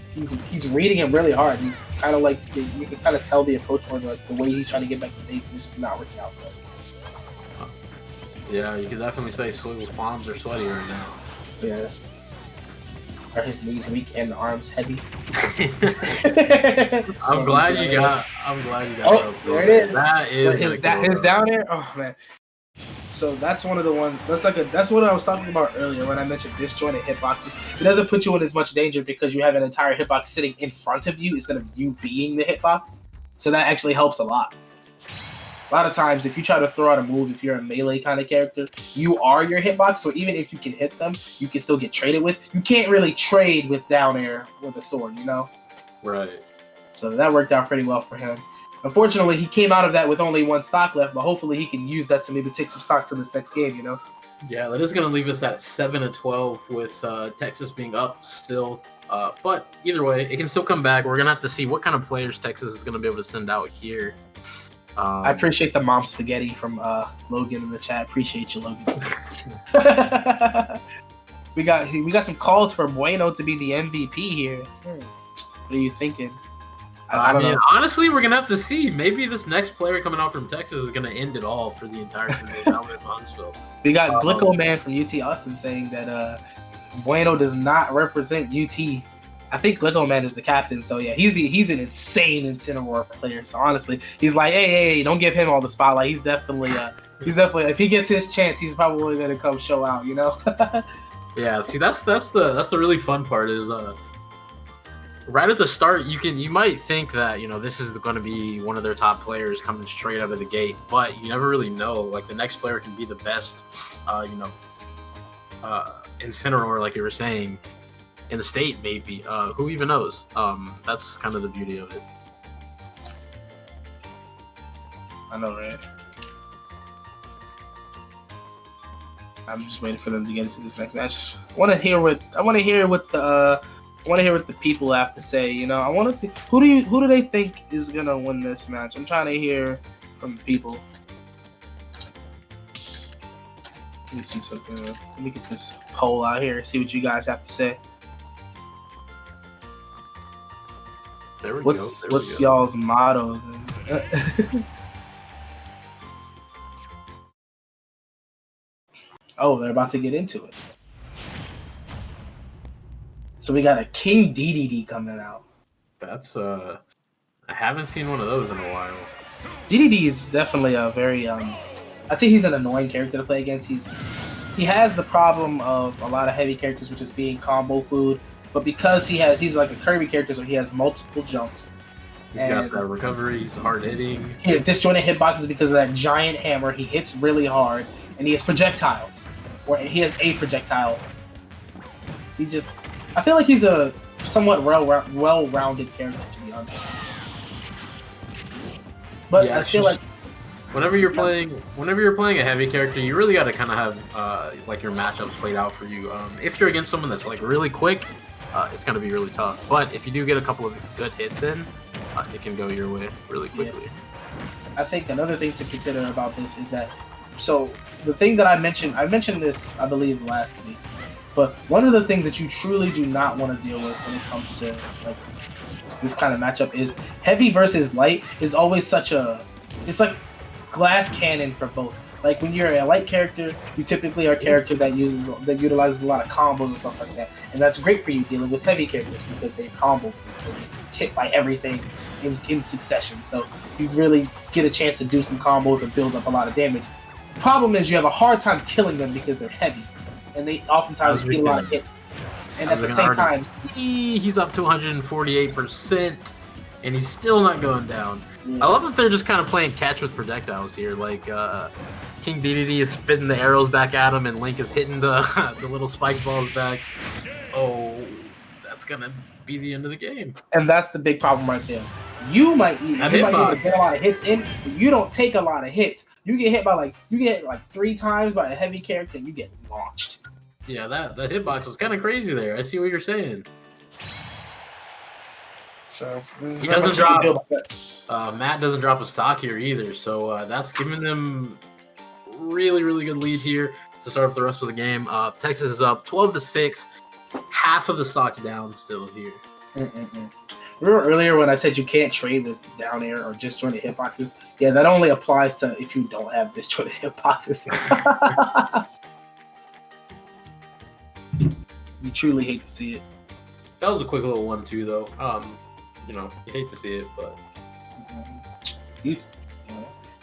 reading him really hard. He's kind of like, you can kind of tell the approach or like the way he's trying to get back to stage is just not working out for him. Yeah, you can definitely say Swivel's palms are sweaty right now. Yeah. Are his knees weak and the arms heavy? I'm glad you got. Oh, there it is. That is his down air. Oh man. So that's one of the ones. That's what I was talking about earlier when I mentioned disjointed hitboxes. It doesn't put you in as much danger because you have an entire hitbox sitting in front of you instead of you being the hitbox. So that actually helps a lot. A lot of times, if you try to throw out a move, if you're a melee kind of character, you are your hitbox. So even if you can hit them, you can still get traded with. You can't really trade with down air with a sword, you know? Right. So that worked out pretty well for him. Unfortunately, he came out of that with only one stock left, but hopefully he can use that to maybe take some stocks in this next game, you know? Yeah, that is going to leave us at 7-12 with Texas being up still. But either way, it can still come back. We're going to have to see what kind of players Texas is going to be able to send out here. I appreciate the mom spaghetti from Logan in the chat. Appreciate you, Logan. we got some calls for Bueno to be the MVP here. What are you thinking? I mean, honestly, we're gonna have to see. Maybe this next player coming out from Texas is gonna end it all for the entire University of Alabama Huntsville. We got Glicko Man from UT Austin saying that Bueno does not represent UT. I think Glicko Man is the captain, so yeah, he's an insane Incineroar player. So honestly, he's like, hey, don't give him all the spotlight. He's definitely if he gets his chance, he's probably gonna come show out, you know. Yeah, see, that's the really fun part is right at the start, you might think that, you know, this is going to be one of their top players coming straight out of the gate, but you never really know. Like, the next player can be the best, Incineroar, like you were saying, in the state, maybe. Who even knows? That's kind of the beauty of it. I know, right? I'm just waiting for them to get into this next match. I want to hear what the people have to say. You know, I want to. Who do they think is gonna win this match? I'm trying to hear from the people. Let me see something. Let me get this poll out here. See what you guys have to say. What's y'all's motto? Oh, they're about to get into it. So we got a King DDD coming out. That's I haven't seen one of those in a while. DDD is definitely a very I'd say he's an annoying character to play against. He has the problem of a lot of heavy characters, which is being combo food. But because he's like a Kirby character, so he has multiple jumps. He's got that recovery. He's hard hitting. He has disjointed hitboxes because of that giant hammer. He hits really hard, and he has projectiles. Or he has a projectile. I feel like he's a somewhat well-rounded character, to be honest. But yeah, I feel like whenever you're playing a heavy character, you really got to kind of have like your matchups played out for you. If you're against someone that's like really quick, it's going to be really tough. But if you do get a couple of good hits in, it can go your way really quickly. Yeah. I think another thing to consider about this is that, so the thing that I mentioned this, I believe, last week, but one of the things that you truly do not want to deal with when it comes to like this kind of matchup is heavy versus light is always it's like glass cannon for both. Like when you're a light character, you typically are a character that utilizes a lot of combos and stuff like that, and that's great for you dealing with heavy characters because they combo for you, hit by everything in succession. So you really get a chance to do some combos and build up a lot of damage. The problem is you have a hard time killing them because they're heavy, and they oftentimes get a lot of hits. And at the same time, he's up to 148%, and he's still not going down. Yeah. I love that they're just kind of playing catch with projectiles here. Like King DDD is spitting the arrows back at him, and Link is hitting the little spike balls back. Oh, that's gonna be the end of the game. And that's the big problem right there. You might get a lot of hits in, but you don't take a lot of hits. You get hit like 3 times by a heavy character, and you get launched. Yeah, that hitbox was kind of crazy there. I see what you're saying. So he doesn't drop. Matt doesn't drop a stock here either, so that's giving them really, really good lead here to start off the rest of the game. Texas is up 12-6. Half of the stocks down still here. Remember earlier when I said you can't trade with down air or disjointed hitboxes? Yeah, that only applies to if you don't have disjointed hitboxes. You truly hate to see it. That was a quick little 1-2 though. You hate to see it, but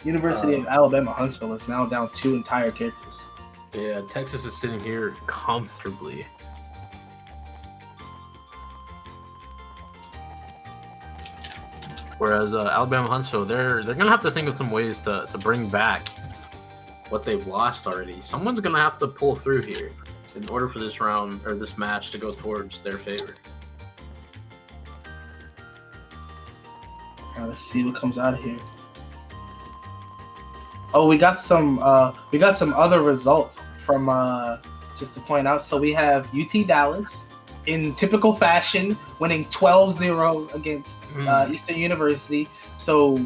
University of Alabama Huntsville is now down 2 entire characters. Yeah, Texas is sitting here comfortably. Whereas Alabama Huntsville, they're gonna have to think of some ways to bring back what they've lost already. Someone's gonna have to pull through here in order for this round or this match to go towards their favor. Let's see what comes out of here. Oh, we got some other results from just to point out. So we have UT Dallas in typical fashion winning 12-0 against Eastern University. So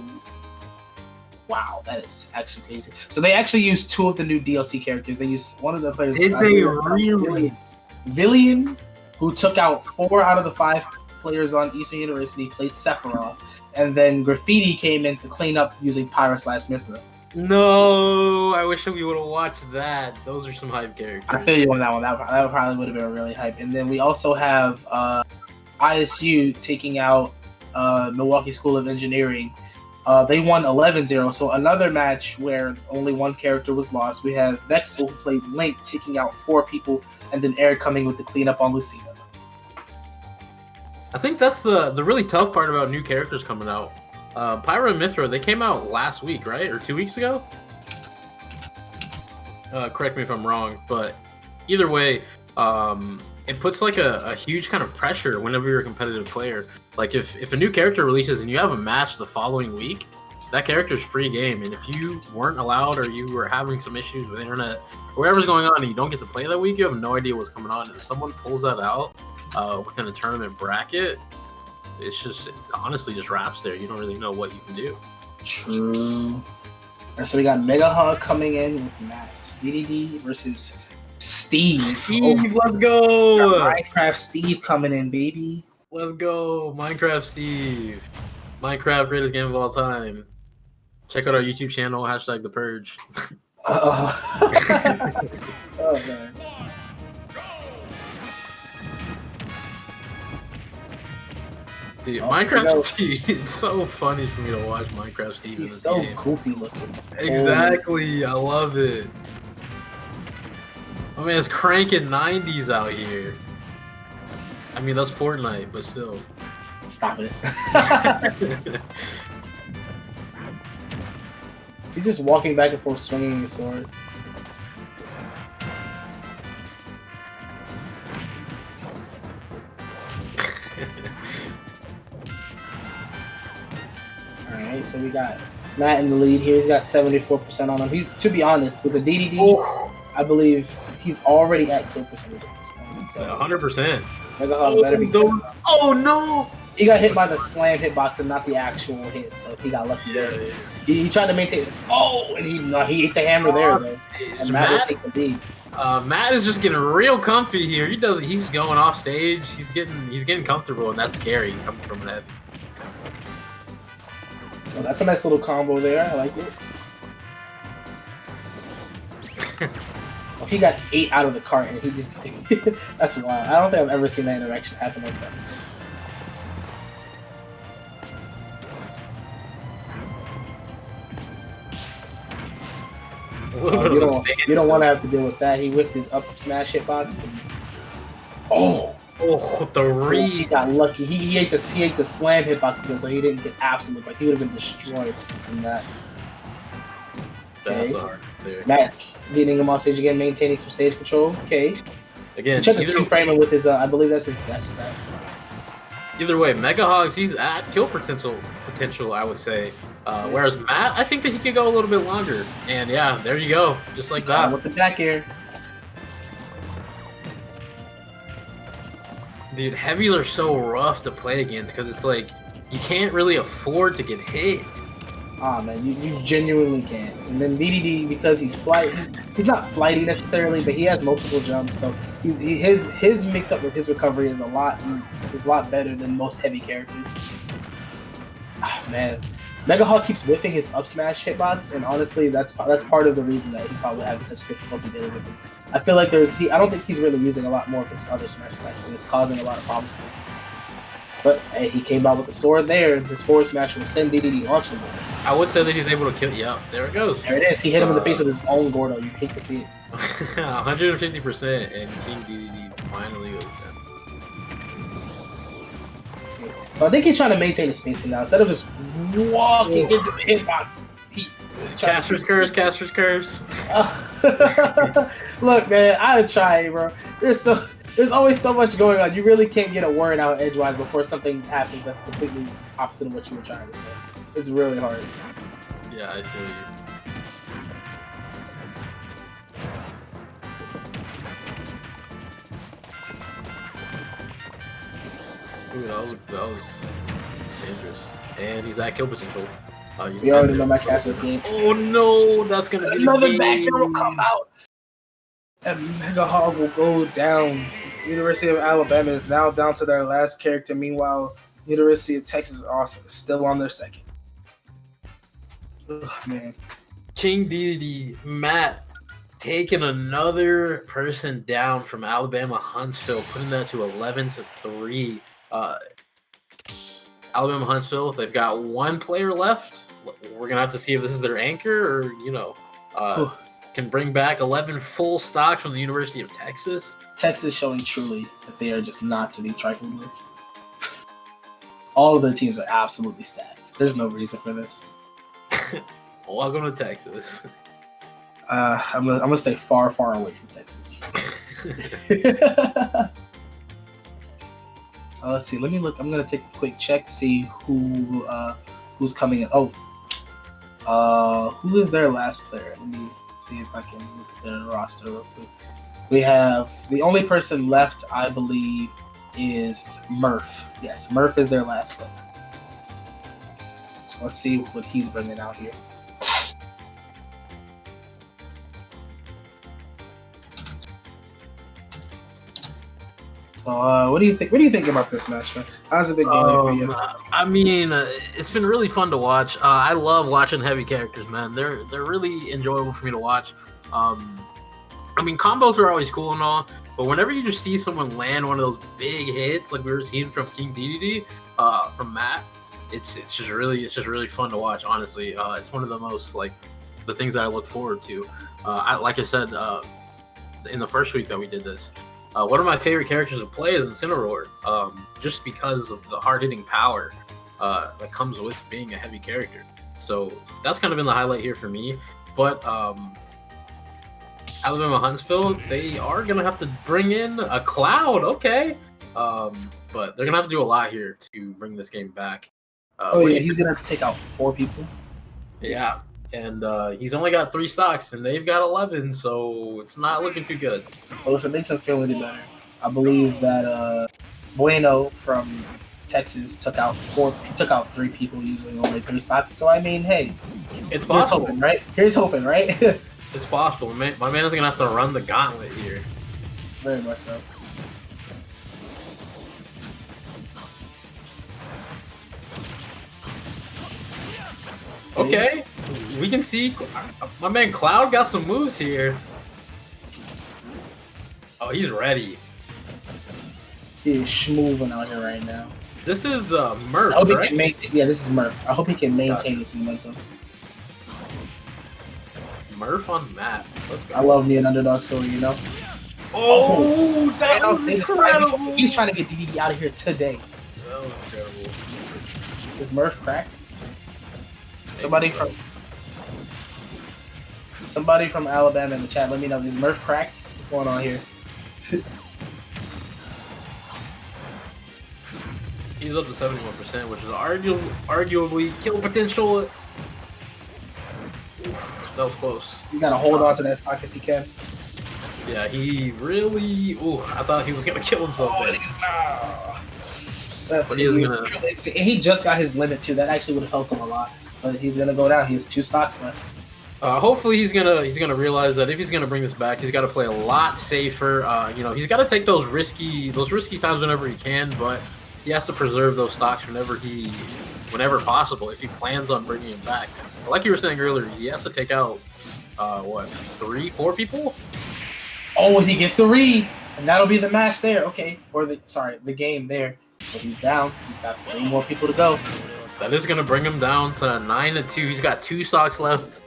wow, that is actually crazy. So they actually used 2 of the new DLC characters. They used one of the players. Did they really? Zillion, who took out 4 out of the 5 players on Eastern University, played Sephiroth, and then Graffiti came in to clean up using Pyro/Mithra. No, I wish we would have watched that. Those are some hype characters. I feel you on that one. That probably would have been really hype. And then we also have ISU taking out Milwaukee School of Engineering. They won 11-0, so another match where only 1 character was lost. We have Vexel, who played Link, taking out 4 people, and then Eric coming with the cleanup on Lucina. I think that's the really tough part about new characters coming out. Pyro and Mithra, they came out last week, right? Or 2 weeks ago? Correct me if I'm wrong, but either way, it puts like a huge kind of pressure whenever you're a competitive player. Like if a new character releases and you have a match the following week, that character's free game. And if you weren't allowed or you were having some issues with internet or whatever's going on and you don't get to play that week, you have no idea what's coming on. And if someone pulls that out within a tournament bracket, it honestly just wraps there. You don't really know what you can do. True. And so we got Mega Hug coming in with Matt. DDD versus Steve. Let's go! Minecraft Steve coming in, baby. Let's go, Minecraft Steve. Minecraft greatest game of all time. Check out our YouTube channel, #The Purge. Oh man. Dude, Minecraft Steve, it's so funny for me to watch Minecraft Steve. He's so goofy looking. Exactly, I love it. My man's cranking 90s out here. I mean, that's Fortnite, but still. Stop it. He's just walking back and forth swinging his sword. Alright, so we got Matt in the lead here. He's got 74% on him. He's, to be honest, with the DDD, I believe he's already at kill percentage at this point. So 100%. Mega Hog better be good. Oh no! He got hit by the slam hitbox and not the actual hit, so he got lucky there. Yeah. He tried to maintain it. Oh, and he hit the hammer there though. And Matt will take the lead. Matt is just getting real comfy here. He's going off stage. He's getting comfortable, and that's scary coming from an heavy. Well, that's a nice little combo there. I like it. Oh, he got 8 out of the cart, and he just that's wild. I don't think I've ever seen that interaction happen like that. You don't want to have to deal with that. He whiffed his up smash hitbox. And... Oh, the read. He got lucky. He ate the slam hitbox again, so he didn't get absolute. Like he would have been destroyed from that. That's hard. Matt getting him off stage again, maintaining some stage control. Okay. Again, check the 2-framer with his. I believe that's his dash attack. Either way, Mega Hogs, he's at kill potential. I would say. Whereas Matt, I think that he could go a little bit longer. And yeah, there you go, just like that. With the back air. Dude, heavies are so rough to play against because it's like you can't really afford to get hit. Ah man, you genuinely can't. And then DDD, because he's not flighty necessarily, but he has multiple jumps, so his mix up with his recovery is a lot better than most heavy characters. Ah man, Mega Hawk keeps whiffing his up smash hitbox, and honestly, that's part of the reason that he's probably having such difficulty dealing with him. I feel like I don't think he's really using a lot more of his other smash attacks, and it's causing a lot of problems for him. But hey, he came out with the sword there, and his forward smash will send DDD launching. I would say that he's able to kill. Yeah, there it goes. There it is. He hit him in the face with his own Gordo. You hate to see it. 150%, and King DDD finally goes in. So I think he's trying to maintain his spacing now instead of just walking into the hitbox. Caster's curse. Look, man, I try, bro. There's always so much going on. You really can't get a word out edgewise before something happens that's completely opposite of what you were trying to say. It's really hard. Yeah, I feel you. Ooh, that was dangerous. And he's at kill potential. We already know my Cassius game. Oh no, that's gonna be another back will come out. And Mega Hog will go down. University of Alabama is now down to their last character. Meanwhile, University of Texas is still on their second. Ugh, man. King Dedede, Matt taking another person down from Alabama Huntsville, putting that to 11-3. Alabama Huntsville, they've got one player left. We're gonna have to see if this is their anchor or can bring back 11 full stocks from the University of Texas. Texas showing truly that they are just not to be trifled with. All of their teams are absolutely stacked. There's no reason for this. Welcome to Texas. I'm gonna stay far, far away from Texas. Let's see. Let me look. I'm gonna take a quick check, see who's coming in. Who is their last player? Let me see if I can look at their roster real quick. We have the only person left, I believe, is Murph. Yes, Murph is their last player. So let's see what he's bringing out here. So, what do you think? What do you think about this match, man? How's it been going for you? I mean, it's been really fun to watch. I love watching heavy characters, man. They're really enjoyable for me to watch. I mean, combos are always cool and all, but whenever you just see someone land one of those big hits, like we were seeing from King Dedede, from Matt, it's just really fun to watch. Honestly, it's one of the most the things that I look forward to. Like I said in the first week that we did this. One of my favorite characters to play is Incineroar, just because of the hard-hitting power that comes with being a heavy character. So that's kind of been the highlight here for me. But Alabama Huntsville, they are going to have to bring in a Cloud, okay. But they're going to have to do a lot here to bring this game back. He's going to have to take out 4 people. Yeah, and he's only got 3 stocks, and they've got 11, so it's not looking too good. Well, if it makes him feel any better, I believe that Bueno from Texas took out 3 people using only 3 stocks. So I mean, hey, it's possible, hoping, right? Here's hoping, right? It's possible. My man is gonna have to run the gauntlet here. Very much so. Okay, we can see my man Cloud got some moves here. Oh, he's ready. He is schmooving out here right now. This is Murph, I hope right? he can maintain. Yeah, this is Murph. I hope he can maintain his momentum. Murph on Matt. Let's go. I love me an underdog story, you know. Oh, that was incredible. He's trying to get Dedede out of here today. That was incredible. Is Murph cracked? Somebody from Alabama in the chat, let me know. Is Murph cracked? What's going on here? He's up to 71%, which is arguably kill potential. That was close. He's got to hold on to that stock if he can. Yeah, he really... Ooh, I thought he was going to kill himself. Oh, But he isn't going to... He just got his limit, too. That actually would have helped him a lot. But he's going to go down. He has 2 stocks left. Hopefully he's gonna realize that if he's gonna bring this back, he's got to play a lot safer. He's got to take those risky times whenever he can, but he has to preserve those stocks whenever possible if he plans on bringing him back. Like you were saying earlier, he has to take out 3, 4 people. Oh, he gets the read, and that'll be the match there. Okay, or the game there. So he's down. He's got 3 more people to go. That is gonna bring him down to 9-2. He's got 2 stocks left.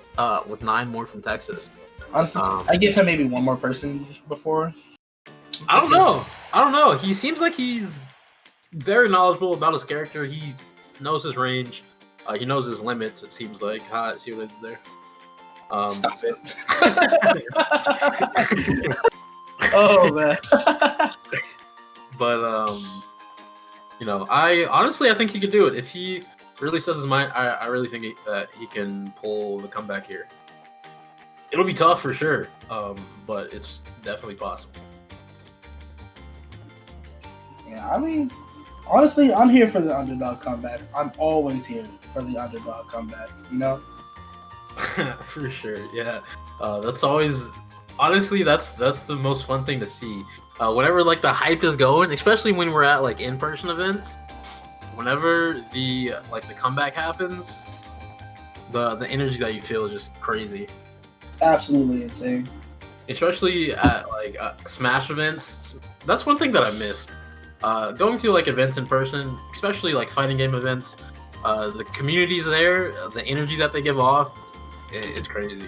With 9 more from Texas. Honestly, I give him maybe 1 more person before. I don't know. He seems like he's very knowledgeable about his character. He knows his range. He knows his limits, it seems like. See what I did there? Stop it. Oh, man. But, I think he could do it. If he really sets his mind, I really think that he can pull the comeback here. It'll be tough for sure, but it's definitely possible. Yeah, I mean, honestly, I'm here for the underdog comeback. I'm always here for the underdog comeback, you know? For sure, yeah. That's always, honestly, that's the most fun thing to see. Whenever like the hype is going, especially when we're at like in-person events, whenever the comeback happens, the energy that you feel is just crazy. Absolutely insane. Especially at like Smash events. That's one thing that I missed. Going to like events in person, especially like fighting game events, the community's there, the energy that they give off, it's crazy.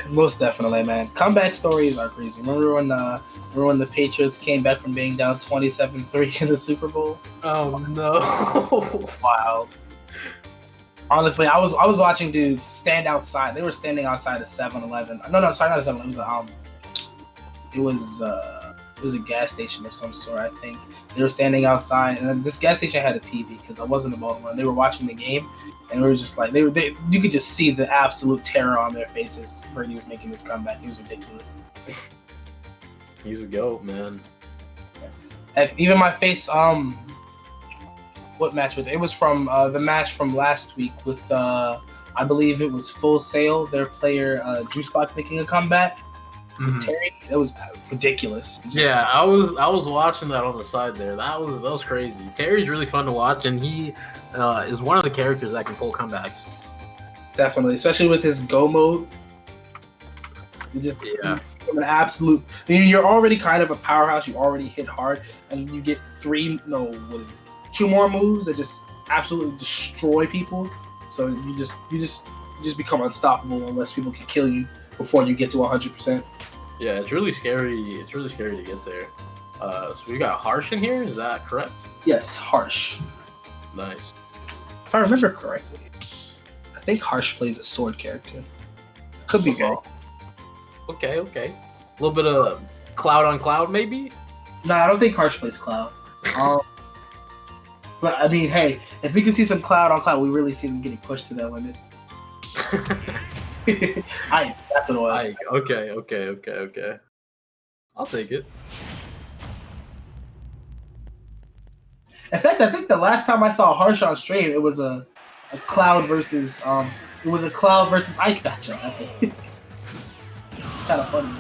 Most definitely, man. Comeback stories are crazy. Remember when the Patriots came back from being down 27-3 in the Super Bowl? Oh no! Wild. Honestly, I was watching dudes stand outside. They were standing outside a 7-Eleven. No, sorry, not a 7-Eleven. It was a gas station of some sort, I think. They were standing outside, and this gas station had a TV because I wasn't in Baltimore. They were watching the game, and we were just like, you could just see the absolute terror on their faces. Brady was making this comeback. It was ridiculous. He's a goat, man. Heck, even my face. What match was it? It was from the match from last week with I believe it was Full Sail, their player Juicebox making a comeback. Mm-hmm. Terry, it was ridiculous. Yeah, I was watching that on the side there. That was crazy. Terry's really fun to watch, and he is one of the characters that can pull comebacks. Definitely, especially with his go mode. An absolute. I mean, you're already kind of a powerhouse. You already hit hard, and you get 2 more moves that just absolutely destroy people. So you just become unstoppable unless people can kill you before you get to 100%. Yeah, it's really scary. It's really scary to get there. So we got Harsh in here. Is that correct? Yes, Harsh. Nice. If I remember correctly, I think Harsh plays a sword character. Could be wrong. Okay. A little bit of Cloud on Cloud, maybe? No, I don't think Harsh plays Cloud. But I mean, hey, if we can see some Cloud on Cloud, we really see them getting pushed to their limits. That's what it was. Okay. I'll take it. In fact, I think the last time I saw Harsh on stream, it was a Cloud versus Ike matchup, I think. It's kind of funny.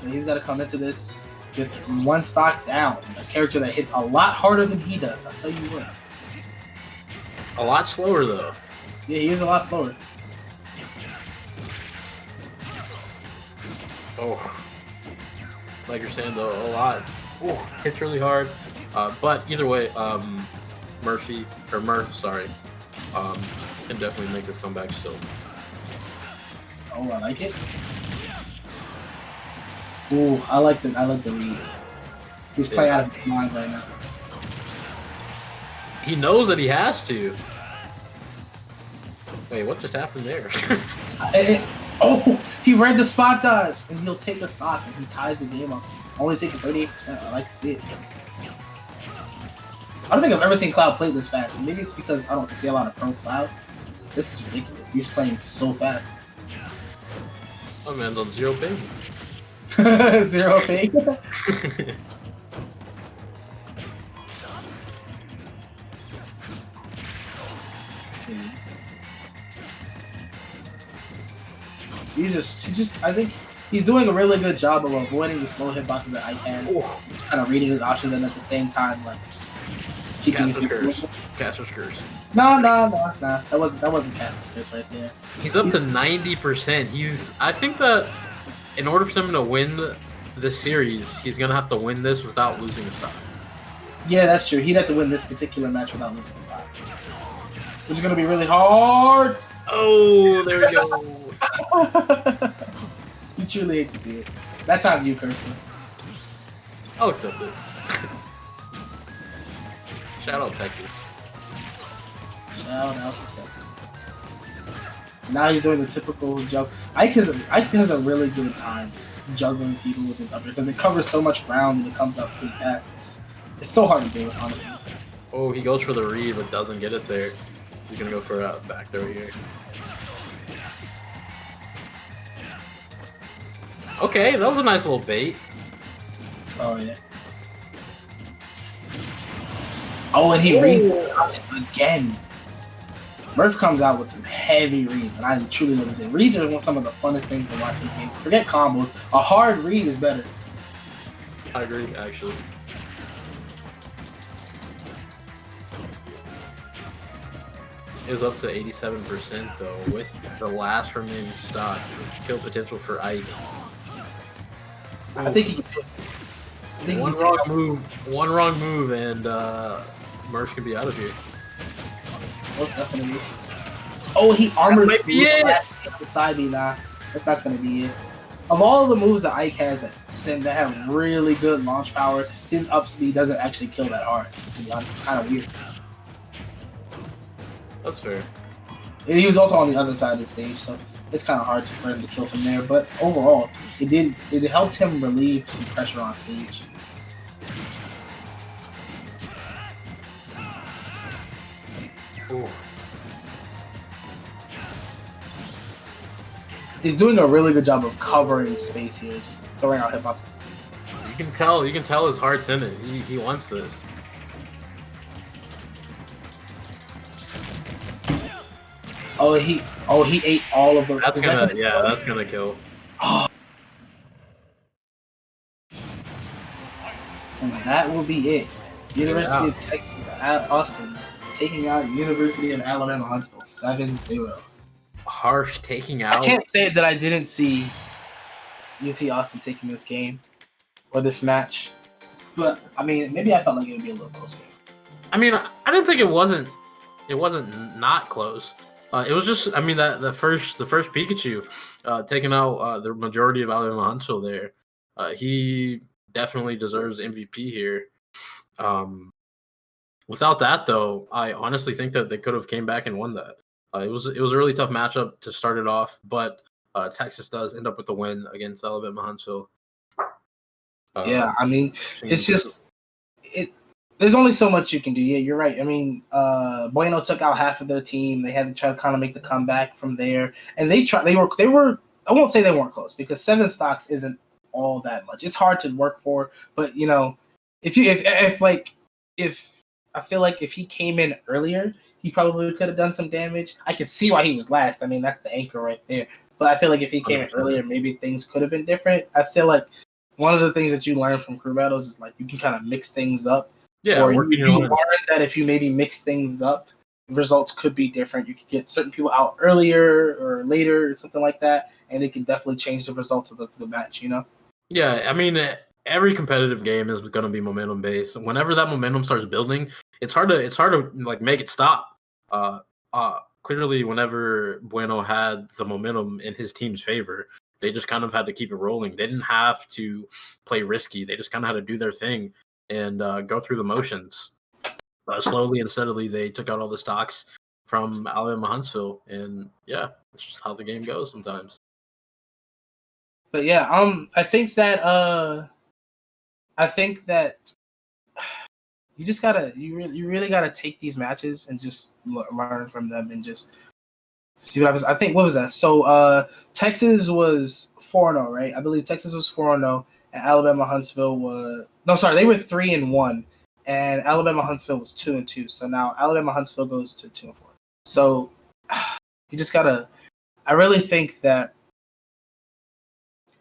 And he's got to come into this with 1 stock down, a character that hits a lot harder than he does. I'll tell you what. A lot slower though. Yeah, he is a lot slower. Oh, like you're saying though, a lot. Oh, hits really hard. But either way, Murph, sorry, can definitely make this comeback still. Oh, I like it. Ooh, I like the reads. He's playing out of his mind right now. He knows that he has to. Wait, what just happened there? He read the spot dodge, and he'll take a stock, and he ties the game up. Only taking 38%. I like to see it. I don't think I've ever seen Cloud play this fast. And maybe it's because I don't see a lot of pro Cloud. This is ridiculous. He's playing so fast. Oh man's on 0 ping. 0 ping? I think he's doing a really good job of avoiding the slow hitboxes that Ike has. Just kind of reading his options and at the same time, like, keeping his Caster's Curse. No. That wasn't Caster's Curse right there. He's up to 90%. I think that in order for him to win the series, he's gonna have to win this without losing a stock. Yeah, that's true. He'd have to win this particular match without losing a stock, which is gonna be really hard. Oh, there we go. You truly hate to see it. That time you cursed him. I'll accept it. Shout out Texas. Shout out to Texas. Now he's doing the typical jump. Ike has a really good time just juggling people with his upper because it covers so much ground and it comes out pretty fast. It's so hard to do it, honestly. Oh, he goes for the read but doesn't get it there. He's gonna go for a back throw here. Okay, that was a nice little bait. Oh yeah. Oh, and he reads the options again. Murph comes out with some heavy reads, and I truly love this. Reads are some of the funnest things to watch in this game. Forget combos. A hard read is better. I agree, actually. It was up to 87% though, with the last remaining stock. Kill potential for Ike. I think he one wrong move, and Murph can be out of here. Most definitely. Oh, he armored might be it. The side B. Nah, that's not gonna be it. Of all the moves that Ike has that have really good launch power, his up speed doesn't actually kill that hard. To be honest, it's kind of weird. That's fair. And he was also on the other side of the stage, so it's kind of hard for him to kill from there. But overall, it helped him relieve some pressure on stage. Ooh. He's doing a really good job of covering space here, just throwing out hip hops. You can tell his heart's in it. He wants this. Oh, he ate all of those. That's gonna kill. And that will be it. University of Texas at Austin taking out University of Alabama Huntsville 7-0. Harsh taking out. I can't say that I didn't see UT Austin taking this game or this match, but I mean, maybe I felt like it would be a little closer. I mean, I didn't think it wasn't not close. It was just, I mean, that the first Pikachu taking out the majority of Alabama Huntsville there. He definitely deserves MVP here. Without that, though, I honestly think that they could have came back and won that. It was a really tough matchup to start it off, but Texas does end up with the win against Alabama Huntsville. Yeah, I mean, it's just there's only so much you can do. Yeah, you're right. I mean, Bueno took out half of their team. They had to try to kind of make the comeback from there, and they were. I won't say they weren't close because 7 stocks isn't all that much. It's hard to work for, but you know, if I feel like if he came in earlier, he probably could have done some damage. I could see why he was last. I mean, that's the anchor right there. But I feel like if he came in earlier, maybe things could have been different. I feel like one of the things that you learn from crew battles is like you can kind of mix things up. Yeah, or you learn that if you maybe mix things up, results could be different. You could get certain people out earlier or later or something like that, and it can definitely change the results of the match, you know? Yeah, I mean, every competitive game is going to be momentum based. Whenever that momentum starts building, it's hard to like make it stop. Clearly, whenever Bueno had the momentum in his team's favor, they just kind of had to keep it rolling. They didn't have to play risky. They just kind of had to do their thing and go through the motions. Slowly and steadily, they took out all the stocks from Alabama Huntsville, and yeah, it's just how the game goes sometimes. But yeah, I think that you really gotta take these matches and just learn from them and just see what happens. I think what was that? So Texas was 4-0, right? I believe Texas was 4-0, and Alabama Huntsville was they were 3-1, and Alabama Huntsville was 2-2. So now Alabama Huntsville goes to 2-4. So you just gotta. I really think that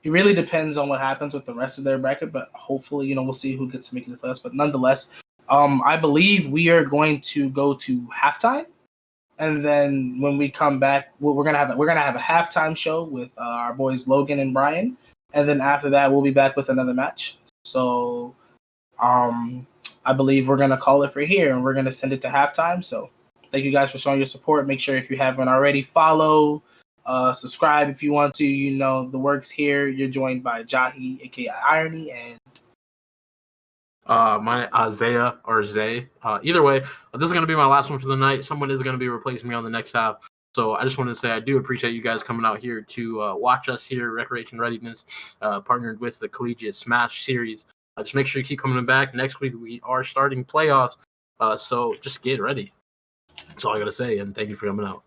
it really depends on what happens with the rest of their bracket, but hopefully, we'll see who gets to make it the playoffs. But nonetheless, I believe we are going to go to halftime, and then when we come back, we're gonna have a halftime show with our boys Logan and Brian, and then after that, we'll be back with another match. So, I believe we're gonna call it for here, and we're gonna send it to halftime. So, thank you guys for showing your support. Make sure if you haven't already, follow. Subscribe if you want to. The works here. You're joined by Jahi, aka Irony, and my Isaiah or Zay. Either way, this is going to be my last one for the night. Someone is going to be replacing me on the next half. So I just wanted to say I do appreciate you guys coming out here to watch us here, Recreation Readiness, partnered with the Collegiate Smash series. Just make sure you keep coming back. Next week we are starting playoffs, so just get ready. That's all I got to say, and thank you for coming out.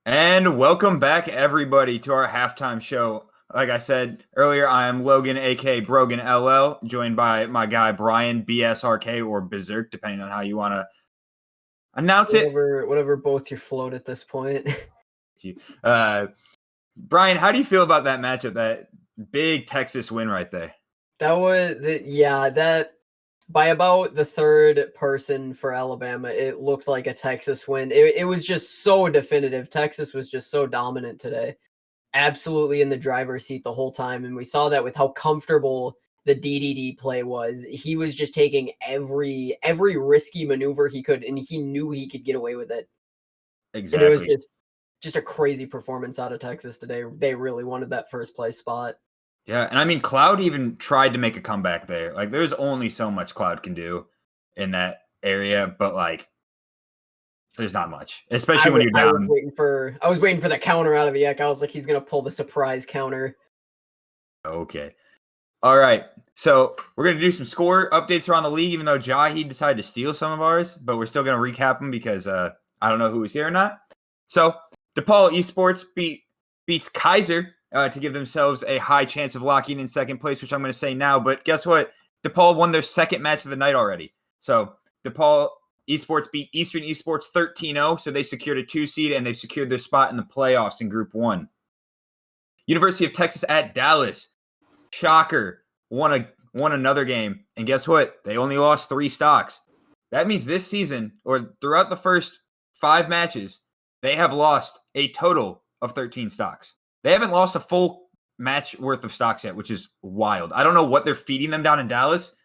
And welcome back, everybody, to our halftime show. Like I said earlier, I am Logan, a.k.a. Brogan LL, joined by my guy Brian, BSRK, or Berserk, depending on how you want to announce it. Whatever boats your float at this point. Brian, how do you feel about that matchup, that big Texas win right there? That by about the third person for Alabama, it looked like a Texas win. It was just so definitive. Texas was just so dominant today. Absolutely in the driver's seat the whole time. And we saw that with how comfortable the DDD play was. He was just taking every risky maneuver he could, and he knew he could get away with it. Exactly. And it was just a crazy performance out of Texas today. They really wanted that first place spot. Yeah, and I mean, Cloud even tried to make a comeback there. Like, there's only so much Cloud can do in that area, but like, there's not much, especially when you're down. I was waiting for the counter out of the Ek. I was like, he's gonna pull the surprise counter. Okay, all right. So we're gonna do some score updates around the league, even though Jahi decided to steal some of ours, but we're still gonna recap them because I don't know who was here or not. So DePaul Esports beats Kaiser. To give themselves a high chance of locking in second place, which I'm going to say now. But guess what? DePaul won their second match of the night already. So DePaul Esports beat Eastern Esports 13-0, so they secured a 2 seed, and they've secured their spot in the playoffs in Group 1. University of Texas at Dallas. Shocker. Won another game. And guess what? They only lost 3 stocks. That means this season, or throughout the first 5 matches, they have lost a total of 13 stocks. They haven't lost a full match worth of stocks yet, which is wild. I don't know what they're feeding them down in Dallas,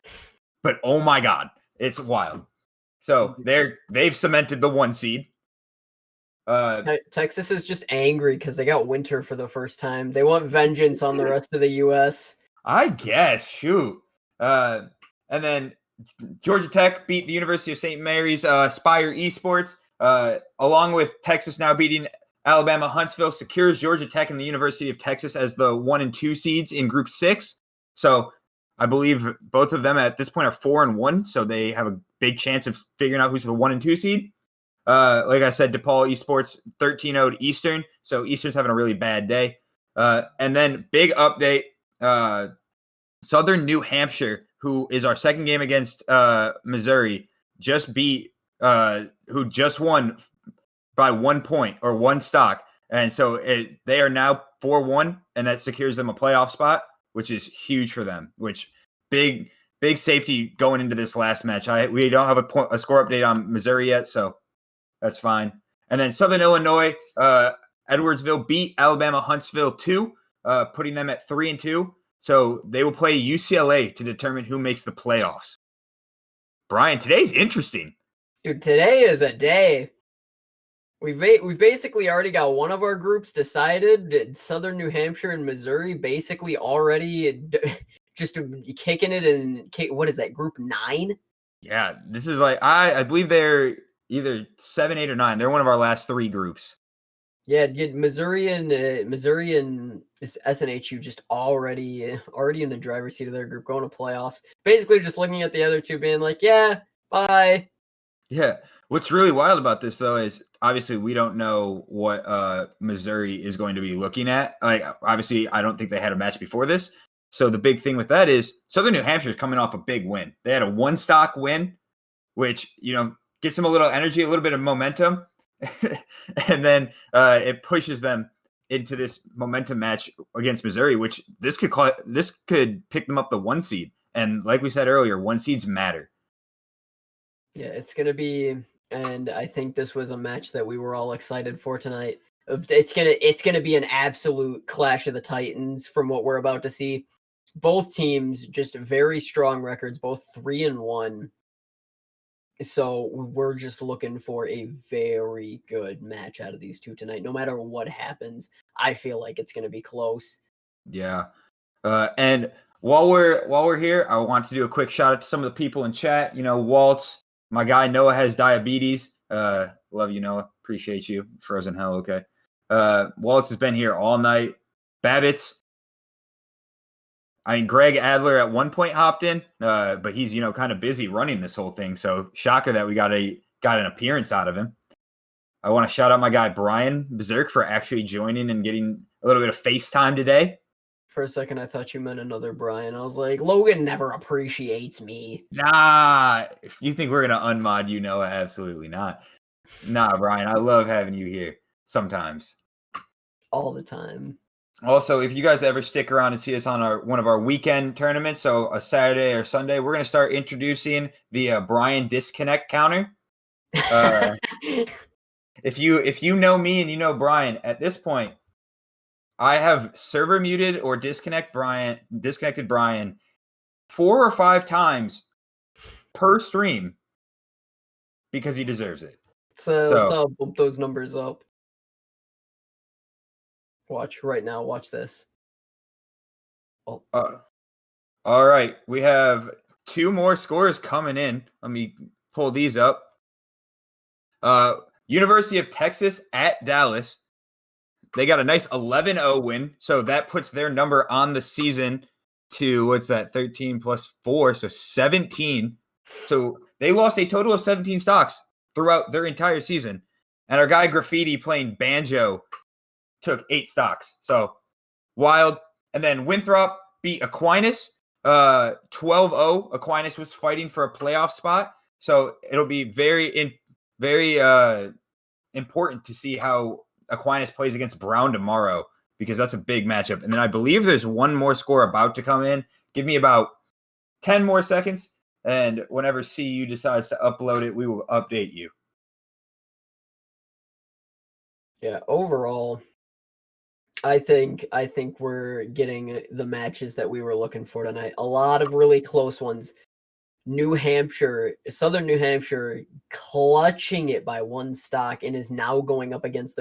but oh my God, it's wild. So they've cemented the 1 seed. Texas is just angry because they got winter for the first time. They want vengeance on the rest of the U.S. I guess, shoot. And then Georgia Tech beat the University of St. Mary's Spire Esports, along with Texas now beating Alabama Huntsville, secures Georgia Tech and the University of Texas as the 1 and 2 seeds in Group 6. So I believe both of them at this point are 4-1. So they have a big chance of figuring out who's the 1 and 2 seed. Like I said, DePaul Esports 13-0 Eastern. So Eastern's having a really bad day. And then big update, Southern New Hampshire, who is our second game against Missouri, just beat, who just won by 1 point or 1 stock. And so they are now 4-1, and that secures them a playoff spot, which is huge for them, which big safety going into this last match. We don't have a score update on Missouri yet, so that's fine. And then Southern Illinois, Edwardsville beat Alabama Huntsville 2, putting them at 3-2. So they will play UCLA to determine who makes the playoffs. Brian, today's interesting. Dude, today is a day. We've basically already got one of our groups decided. Southern New Hampshire and Missouri basically already just kicking it in. What is that, Group 9? Yeah, this is like I believe they're either 7, 8, or 9. They're one of our last 3 groups. Yeah, Missouri and SNHU just already in the driver's seat of their group, going to playoffs. Basically, just looking at the other two, being like, yeah, bye. Yeah. What's really wild about this, though, is obviously we don't know what Missouri is going to be looking at. Like, obviously, I don't think they had a match before this. So the big thing with that is Southern New Hampshire is coming off a big win. They had a 1 stock win, which, gets them a little energy, a little bit of momentum. And then it pushes them into this momentum match against Missouri, which this could pick them up the 1 seed. And like we said earlier, 1 seeds matter. Yeah, it's going to be, and I think this was a match that we were all excited for tonight. It's gonna be an absolute clash of the Titans from what we're about to see. Both teams just very strong records, both 3-1. So we're just looking for a very good match out of these two tonight. No matter what happens, I feel like it's going to be close. Yeah. And while we're here, I want to do a quick shout out to some of the people in chat. Waltz, my guy Noah has diabetes. Love you, Noah. Appreciate you. Frozen hell. Okay. Waltz has been here all night. Babbitts. Greg Adler at one point hopped in, but he's, kind of busy running this whole thing. So shocker that we got an appearance out of him. I want to shout out my guy Brian Berserk for actually joining and getting a little bit of FaceTime today. For a second, I thought you meant another Brian. I was like, Logan never appreciates me. Nah, if you think we're going to unmod you, Noah, absolutely not. Nah, Brian, I love having you here sometimes. All the time. Also, if you guys ever stick around and see us on one of our weekend tournaments, so a Saturday or Sunday, we're going to start introducing the Brian disconnect counter. If you know me and you know Brian, at this point, I have server muted or disconnected Brian 4 or 5 times per stream because he deserves it. So bump those numbers up. Watch right now. Watch this. Oh. All right. We have 2 more scores coming in. Let me pull these up. University of Texas at Dallas. They got a nice 11-0 win. So that puts their number on the season to, what's that, 13 plus 4, so 17. So they lost a total of 17 stocks throughout their entire season. And our guy Graffiti playing banjo took 8 stocks. So wild. And then Winthrop beat Aquinas 12-0. Aquinas was fighting for a playoff spot. So it'll be very important to see how Aquinas plays against Brown tomorrow, because that's a big matchup. And then I believe there's one more score about to come in. Give me about 10 more seconds. And whenever CU decides to upload it, we will update you. Yeah, overall, I think we're getting the matches that we were looking for tonight. A lot of really close ones. Southern New Hampshire clutching it by 1 stock and is now going up against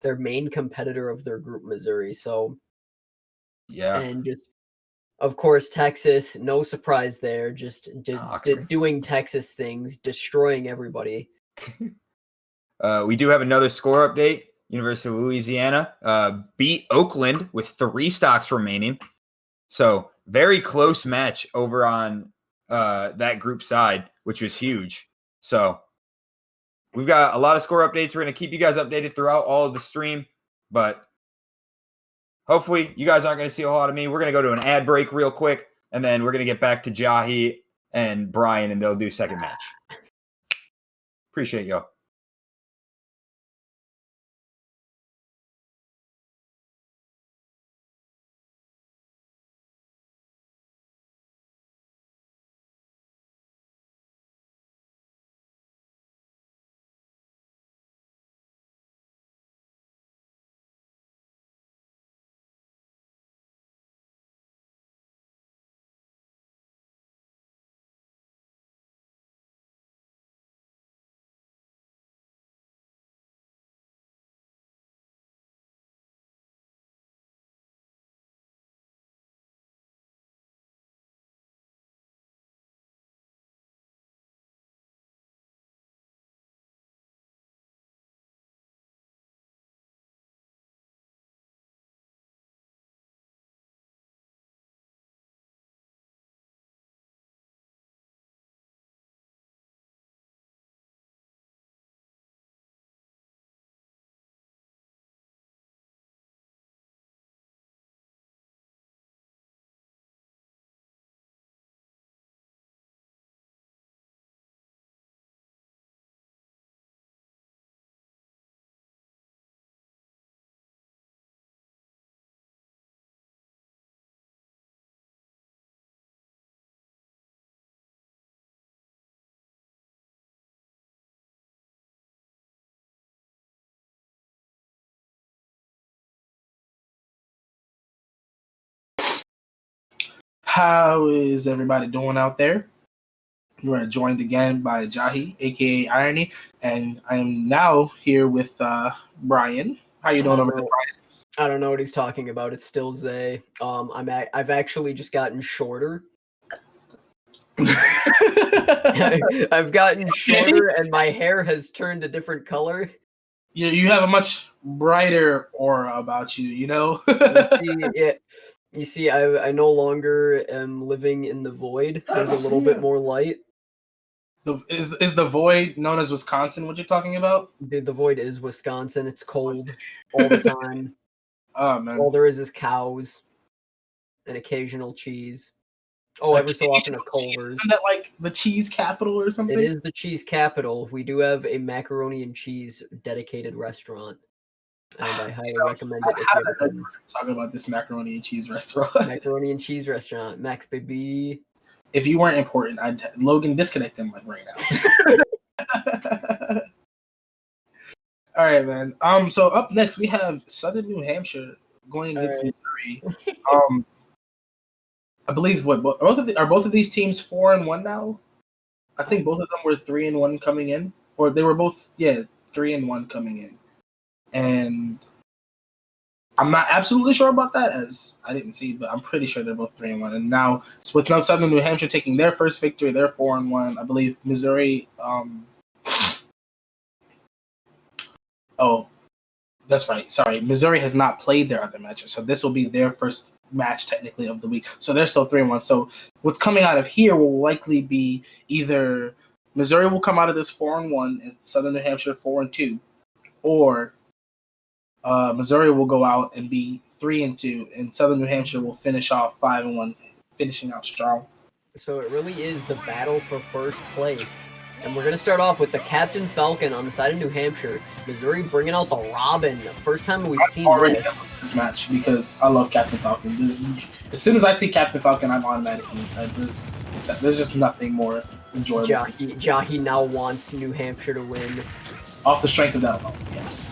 their main competitor of their group, Missouri. So yeah, and just of course Texas, no surprise there, just doing Texas things, destroying everybody. We do have another score update. University of Louisiana beat Oakland with 3 stocks remaining. So very close match over on that group side, which was huge. So we've got a lot of score updates. We're going to keep you guys updated throughout all of the stream, but hopefully you guys aren't going to see a whole lot of me. We're going to go to an ad break real quick, and then we're going to get back to Jahi and Brian, and they'll do second match. Appreciate y'all. How is everybody doing out there? We're joined again by Jahi, aka Irony, and I am now here with Brian. How you doing over there, Brian? I don't know what he's talking about. It's still Zay. I've actually just gotten shorter. I've gotten shorter, and my hair has turned a different color. You have a much brighter aura about you, you know? You see, I no longer am living in the void. There's a little bit more light. Is the void known as Wisconsin? What you're talking about? The void is Wisconsin. It's cold all the time. Oh man. All there is cows and occasional cheese. Oh, ever so often a Culver's. Isn't that like the cheese capital or something? It is the cheese capital. We do have a macaroni and cheese dedicated restaurant, and I highly recommend it. If you ever talking about this macaroni and cheese restaurant, macaroni and cheese restaurant, Max baby. If you weren't important, I'd Logan disconnect him like right now. All right, man. So up next we have Southern New Hampshire going against Missouri. I believe are both of these teams 4-1 now? I think both of them were 3-1 coming in, or they were both 3-1 coming in, and I'm not absolutely sure about that as I didn't see, but I'm pretty sure they're both 3-1. And now it's with Southern New Hampshire taking their first victory, they're 4-1. I believe Missouri. Oh, that's right. Sorry, Missouri has not played their other matches, so this will be their first match technically of the week. So they're still 3-1. So what's coming out of here will likely be either Missouri will come out of this 4-1 and Southern New Hampshire 4-2, or Missouri will go out and be 3-2, and Southern New Hampshire will finish off 5-1, finishing out strong. So it really is the battle for first place. And we're going to start off with the Captain Falcon on the side of New Hampshire. Missouri bringing out the Robin. First time we've seen this match because I love Captain Falcon. As soon as I see Captain Falcon, I'm automatically inside. There's just nothing more enjoyable. Jahi now wants New Hampshire to win. Off the strength of that alone, yes.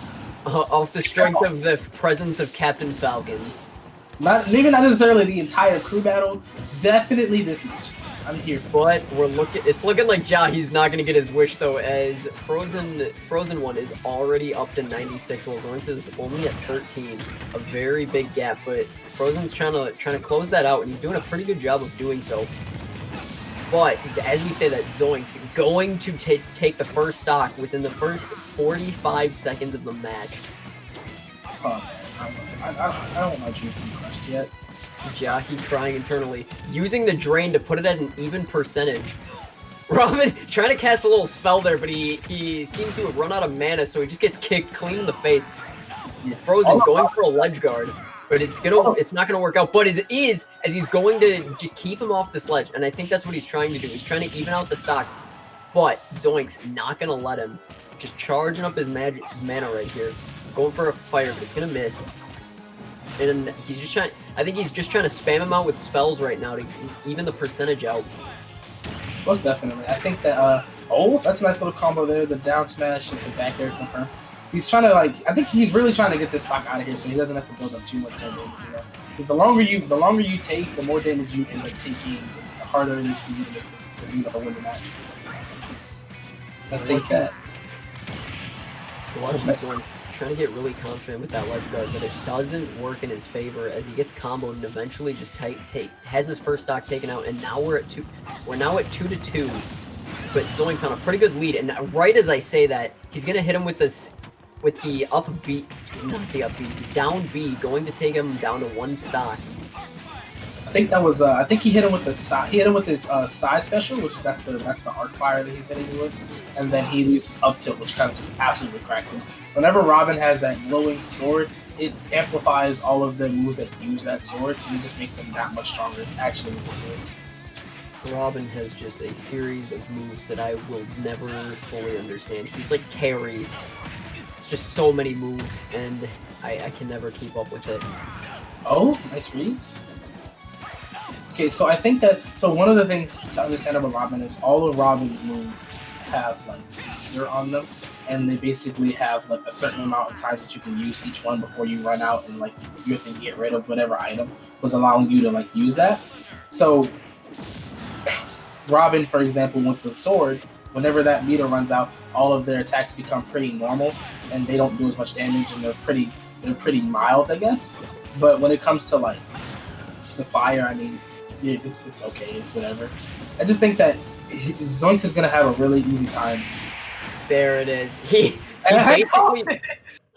Off the strength of the presence of Captain Falcon. Not necessarily the entire crew battle. Definitely this match. I'm here for this. But it's looking like Jahi's not going to get his wish though, as Frozen One is already up to 96, while Zoinks is only at 13. A very big gap, but Frozen's trying to close that out, and he's doing a pretty good job of doing so. But as we say that, Zoinks going to take the first stock within the first 45 seconds of the match. Oh man, I don't want you to be crushed yet. Jahi crying internally, using the drain to put it at an even percentage. Robin trying to cast a little spell there, but he seems to have run out of mana, so he just gets kicked clean in the face. Frozen going for a ledge guard, but it's not gonna work out. But as he's going to just keep him off this ledge, and I think that's what he's trying to do. He's trying to even out the stock, but Zoinks not gonna let him. Just charging up his magic mana right here, going for a fire, but it's gonna miss. And he's just trying. I think he's just trying to spam him out with spells right now to even the percentage out. Most definitely. I think that. That's a nice little combo there. The down smash into back air confirm. He's trying to I think he's really trying to get this stock out of here, so he doesn't have to build up too much damage. Because the longer you take, the more damage you end up taking, the harder it is for you to win the match. I think that. Trying to get really confident with that ledge guard, but it doesn't work in his favor as he gets comboed and eventually just has his first stock taken out, and now we're at 2. We're now at 2-2, but Zoinks on a pretty good lead. And right as I say that, he's gonna hit him with the up B, not the up B, down B, going to take him down to 1 stock. I think that was. I think he hit him with the side. He hit him with his side special, which that's the arc fire that he's hitting with, and then he uses up tilt, which kind of just absolutely cracked him. Whenever Robin has that glowing sword, it amplifies all of the moves that use that sword, and it just makes him that much stronger. It's actually ridiculous. Robin has just a series of moves that I will never fully understand. He's like Terry. It's just so many moves, and I can never keep up with it. Oh, nice reads. Okay, so I think that one of the things to understand about Robin is all of Robin's moves have meter on them, and they basically have a certain amount of times that you can use each one before you run out, and you have to get rid of whatever item was allowing you to use that. So Robin, for example, with the sword, whenever that meter runs out, all of their attacks become pretty normal, and they don't do as much damage, and they're pretty mild, I guess. But when it comes to the fire, I mean, it's okay, it's whatever. I just think that Zoinks is gonna have a really easy time. There it is. He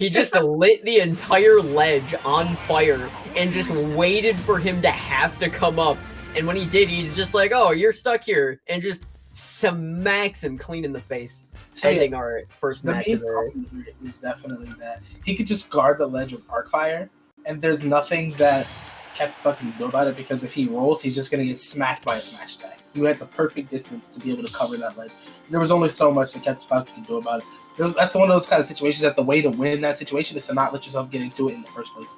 just lit the entire ledge on fire and just waited for him to have to come up. And when he did, he's just like, "Oh, you're stuck here," and just smacks him clean in the face, ending our first match of the is definitely that he could just guard the ledge with arc fire, and there's nothing that Captain can do about it, because if he rolls, he's just gonna get smacked by a smash attack. You had the perfect distance to be able to cover that ledge. There was only so much that Captain Falcon could do about it. That's one of those kind of situations that the way to win that situation is to not let yourself get into it in the first place.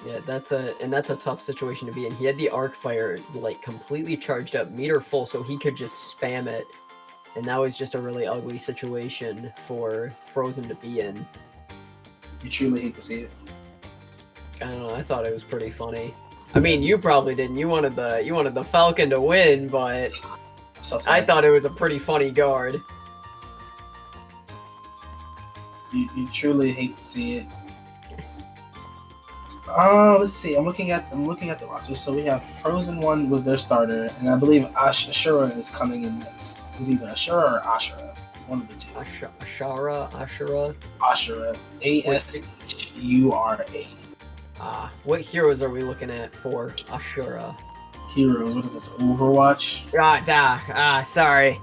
Yeah, that's a tough situation to be in. He had the arc fire like completely charged up, meter full, so he could just spam it, and that was just a really ugly situation for Frozen to be in. You truly hate to see it. I don't know. I thought it was pretty funny. I mean, you probably didn't. You wanted the Falcon to win, but I thought it was a pretty funny guard. You truly hate to see it. Let's see. I'm looking at the roster. So we have Frozen 1 was their starter, and I believe Ashura is coming in next. It's either Ashura or Ashura. One of the two. Ashura. Ashura. ASHURA. What heroes are we looking at for Ashura? Heroes. What is this? Overwatch? Sorry.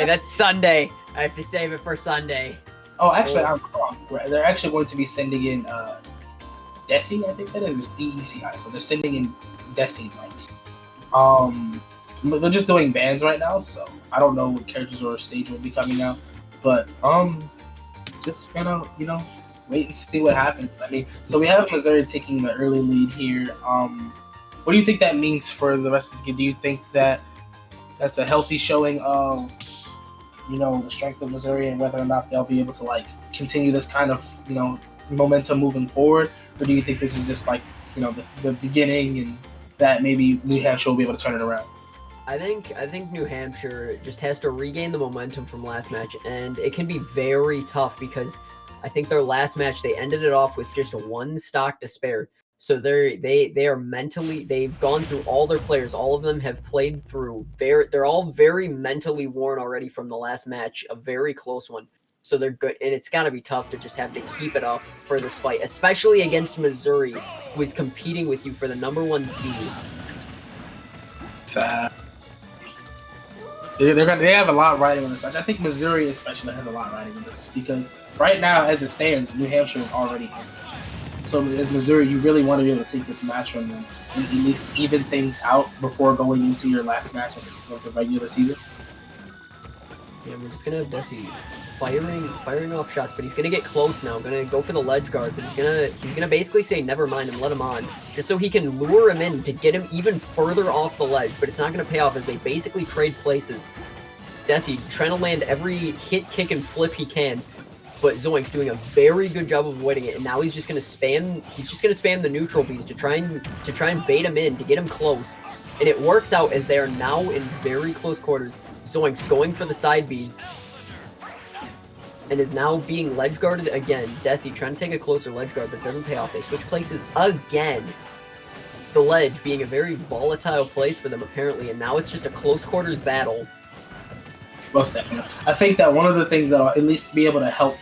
That's Sunday. I have to save it for Sunday. Oh, actually, I'm wrong. They're actually going to be sending in Desi, I think that is. It's DECI. So they're sending in Desi lights. They're just doing bans right now, so I don't know what characters or stage will be coming out. But just gonna wait and see what happens. I mean, so we have Missouri taking the early lead here. What do you think that means for the rest of this game? Do you think that that's a healthy showing of the strength of Missouri and whether or not they'll be able to continue this kind of momentum moving forward, or do you think this is just the beginning and that maybe New Hampshire will be able to turn it around? I think New Hampshire just has to regain the momentum from last match, and it can be very tough because I think their last match they ended it off with just one stock to spare. So they are mentally, they've gone through all their players. All of them have played through. They're all very mentally worn already from the last match, a very close one. So they're good, and it's got to be tough to just have to keep it up for this fight, especially against Missouri, who is competing with you for the #1 seed. They have a lot riding on this match. I think Missouri especially has a lot riding on this because right now, as it stands, New Hampshire is already in. So as Missouri, you really want to be able to take this match from them and at least even things out before going into your last match of the regular season. Yeah, we're just gonna have Desi firing off shots, but he's gonna get close now. Gonna go for the ledge guard, but he's gonna basically say never mind and let him on, just so he can lure him in to get him even further off the ledge. But it's not gonna pay off as they basically trade places. Desi trying to land every hit, kick, and flip he can, but Zoink's doing a very good job of avoiding it. And now he's just gonna spam the neutral bees to try and bait him in to get him close. And it works out as they are now in very close quarters. Zoink's going for the side bees and is now being ledge guarded again. Desi trying to take a closer ledge guard, but doesn't pay off. They switch places again. The ledge being a very volatile place for them apparently, and now it's just a close quarters battle. Most definitely. I think that one of the things that will at least be able to help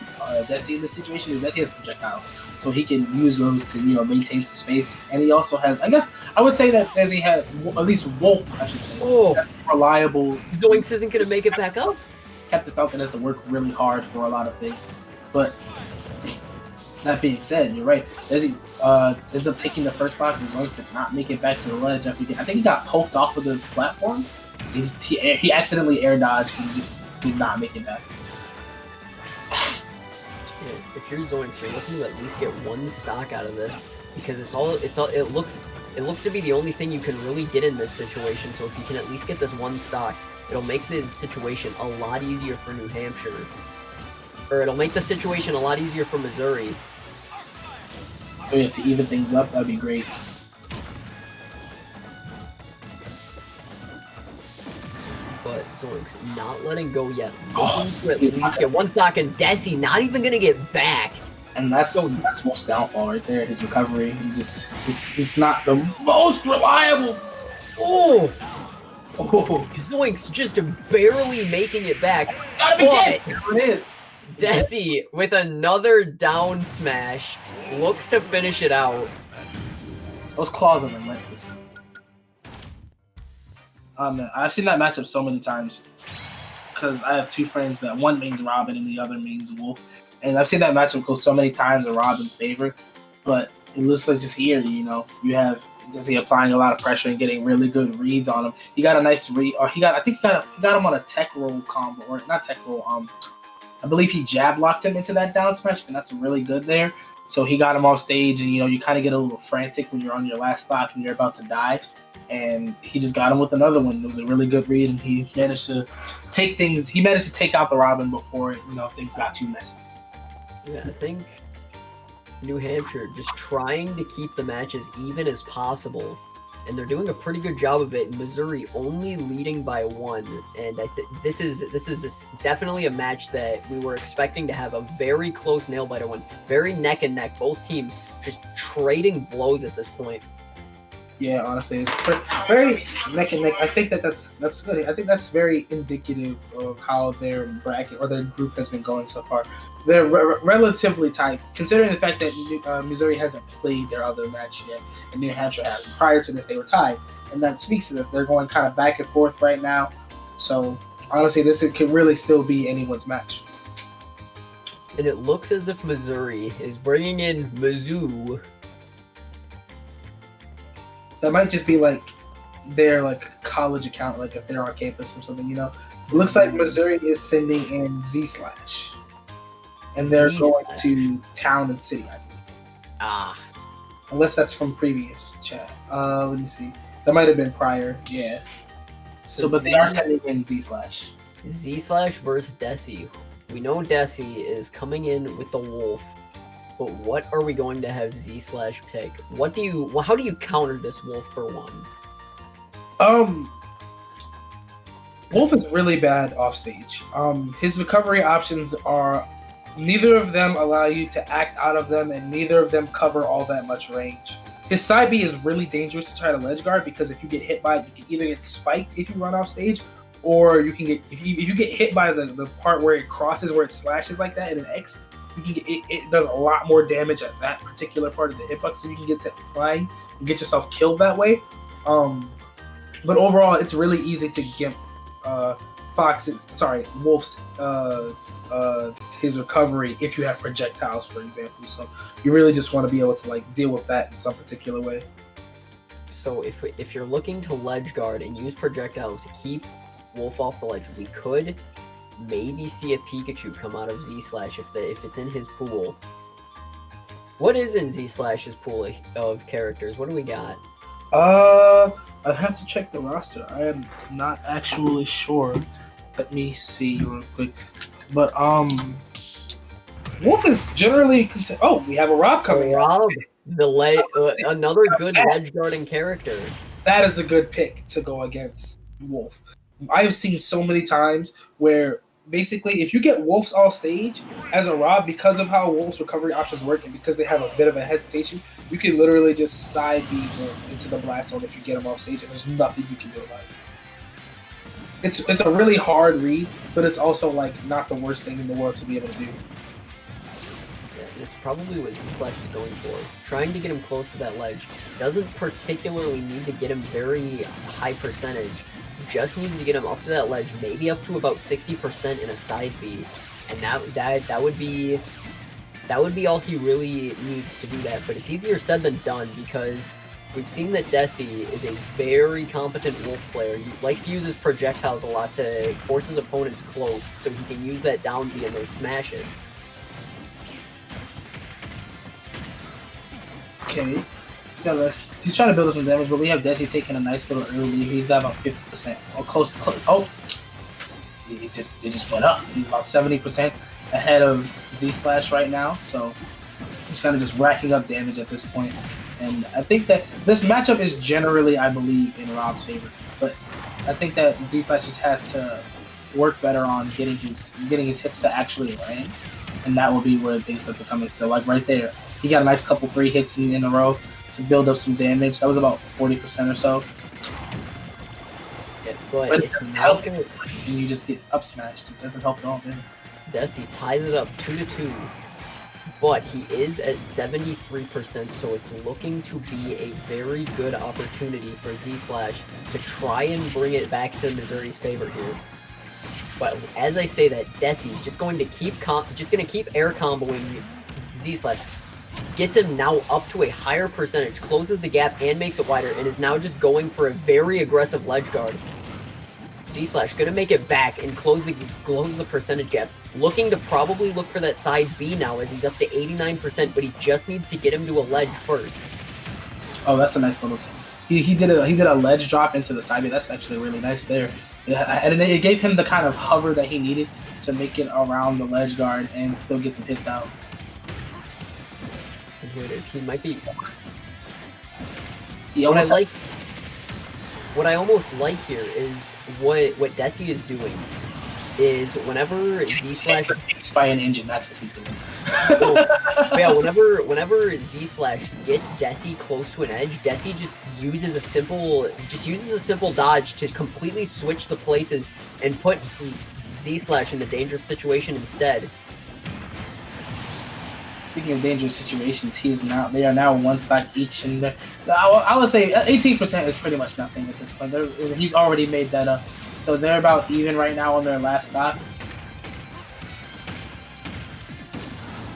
Desi in this situation is Desi has projectiles, so he can use those to maintain some space. And he also has, I guess, I would say that Desi has at least Wolf, I should say, that's reliable. Zoinks isn't gonna make it back up. Captain Falcon has to work really hard for a lot of things, but that being said, you're right. Desi ends up taking the first stock, and Zoinks did not make it back to the ledge after I think he got poked off of the platform. He accidentally air dodged and just did not make it back. Yeah, if you're Zoinks, you're looking to at least get one stock out of this because it looks to be the only thing you can really get in this situation. So if you can at least get this one stock, it'll make the situation a lot easier for New Hampshire, or it'll make the situation a lot easier for Missouri. Oh yeah, to even things up, that'd be great. But Zoinks not letting go yet. Looking to at least get one stock, and Desi not even gonna get back. And that's Wolf's downfall right there. His recovery, it's not the most reliable. Oh, Zoinks just barely making it back. Gotta be dead. Here it is. Desi with another down smash looks to finish it out. Those claws are relentless. I've seen that matchup so many times because I have two friends that one means Robin and the other means Wolf, and I've seen that matchup go so many times in Robin's favor. But it looks like just here, you have Desi applying a lot of pressure and getting really good reads on him. He got a nice read, or he got him on a tech roll combo, or not tech roll. I believe he jab locked him into that down smash, and that's really good there. So he got him off stage, and you kind of get a little frantic when you're on your last stock and you're about to die. And he just got him with another one. It was a really good read, and he managed to take things. He managed to take out the Robin before things got too messy. Yeah, I think New Hampshire just trying to keep the matches even as possible, and they're doing a pretty good job of it. Missouri only leading by 1, and I think this is definitely a match that we were expecting to have a very close nail-biter one, very neck and neck. Both teams just trading blows at this point. Yeah, honestly, it's very neck and neck. I think that's good. I think that's very indicative of how their bracket or their group has been going so far. They're relatively tight, considering the fact that Missouri hasn't played their other match yet, and New Hampshire has. Prior to this, they were tied, and that speaks to this. They're going kind of back and forth right now. So, honestly, this could really still be anyone's match. And it looks as if Missouri is bringing in Mizzou. That might just be like their college account, like if they're on campus or something, It looks like Missouri is sending in Z/, and they're going to town and city, I believe. Unless that's from previous chat. Let me see. That might have been prior, yeah. But they are sending in Z/. Z/ versus Desi. We know Desi is coming in with the Wolf. But what are we going to have Z/ pick? How do you counter this Wolf for 1? Wolf is really bad off stage. His recovery options are neither of them allow you to act out of them, and neither of them cover all that much range. His side B is really dangerous to try to ledge guard because if you get hit by it, you can either get spiked if you run off stage, or you can get if you get hit by the part where it crosses, where it slashes like that in an X. It does a lot more damage at that particular part of the hitbox, so you can get set flying and get yourself killed that way. But overall, it's really easy to gimp Wolf's his recovery if you have projectiles, for example. So you really just want to be able to deal with that in some particular way. So if you're looking to ledge guard and use projectiles to keep Wolf off the ledge, we could maybe see a Pikachu come out of Z/ if it's in his pool. What is in Z/'s pool of characters? What do we got? I'd have to check the roster. I am not actually sure. Let me see real quick. But Wolf is generally we have a Rob coming. Rob, another good ledge guarding character. That is a good pick to go against Wolf. I have seen so many times where basically if you get Wolves off stage as a Rob, because of how Wolf's recovery options work and because they have a bit of a hesitation, you can literally just side B Wolf into the blast zone if you get him off stage, and there's nothing you can do about it. It's a really hard read, but it's also not the worst thing in the world to be able to do. Yeah, it's probably what Z/ is going for. Trying to get him close to that ledge. Doesn't particularly need to get him very high percentage. Just needs to get him up to that ledge, maybe up to about 60% in a side B, and that would be all he really needs to do that. But it's easier said than done because we've seen that Desi is a very competent Wolf player. He likes to use his projectiles a lot to force his opponents close, so he can use that down B in those smashes. Okay. He's trying to build some damage, but we have Desi taking a nice little early lead. He's got about 50%. Or close. Oh! It just went up. He's about 70% ahead of Z/ right now, so he's kind of just racking up damage at this point. And I think that this matchup is generally, I believe, in Rob's favor. But I think that Z/ just has to work better on getting his hits to actually land, and that will be where things start to come in. So right there, he got a nice couple 3 hits in a row to build up some damage. That was about 40% or so. Yeah, but it's not help, and you just get up smashed. It doesn't help at all, man. Desi ties it up 2-2. but he is at 73%, so it's looking to be a very good opportunity for Z-Slash to try and bring it back to Missouri's favor here. But as I say that, Desi just going to keep air comboing Z-Slash, gets him now up to a higher percentage, closes the gap and makes it wider, and is now just going for a very aggressive ledge guard. Z-Slash gonna make it back and close the percentage gap. Looking to probably look for that side B now as he's up to 89%, but he just needs to get him to a ledge first. Oh, that's a nice little thing. He did a ledge drop into the side B. That's actually really nice there. And it gave him the kind of hover that he needed to make it around the ledge guard and still get some hits out. And here it is. He might be. What I almost like here is what Desi is doing is whenever Z-Slash by an engine, that's what he's doing. Yeah, whenever Z-Slash gets Desi close to an edge, Desi just uses a simple dodge to completely switch the places and put Z-Slash in a dangerous situation instead. Speaking of dangerous situations, they are now one stock each, and I would say 18% is pretty much nothing at this point. He's already made that up, so they're about even right now on their last stock.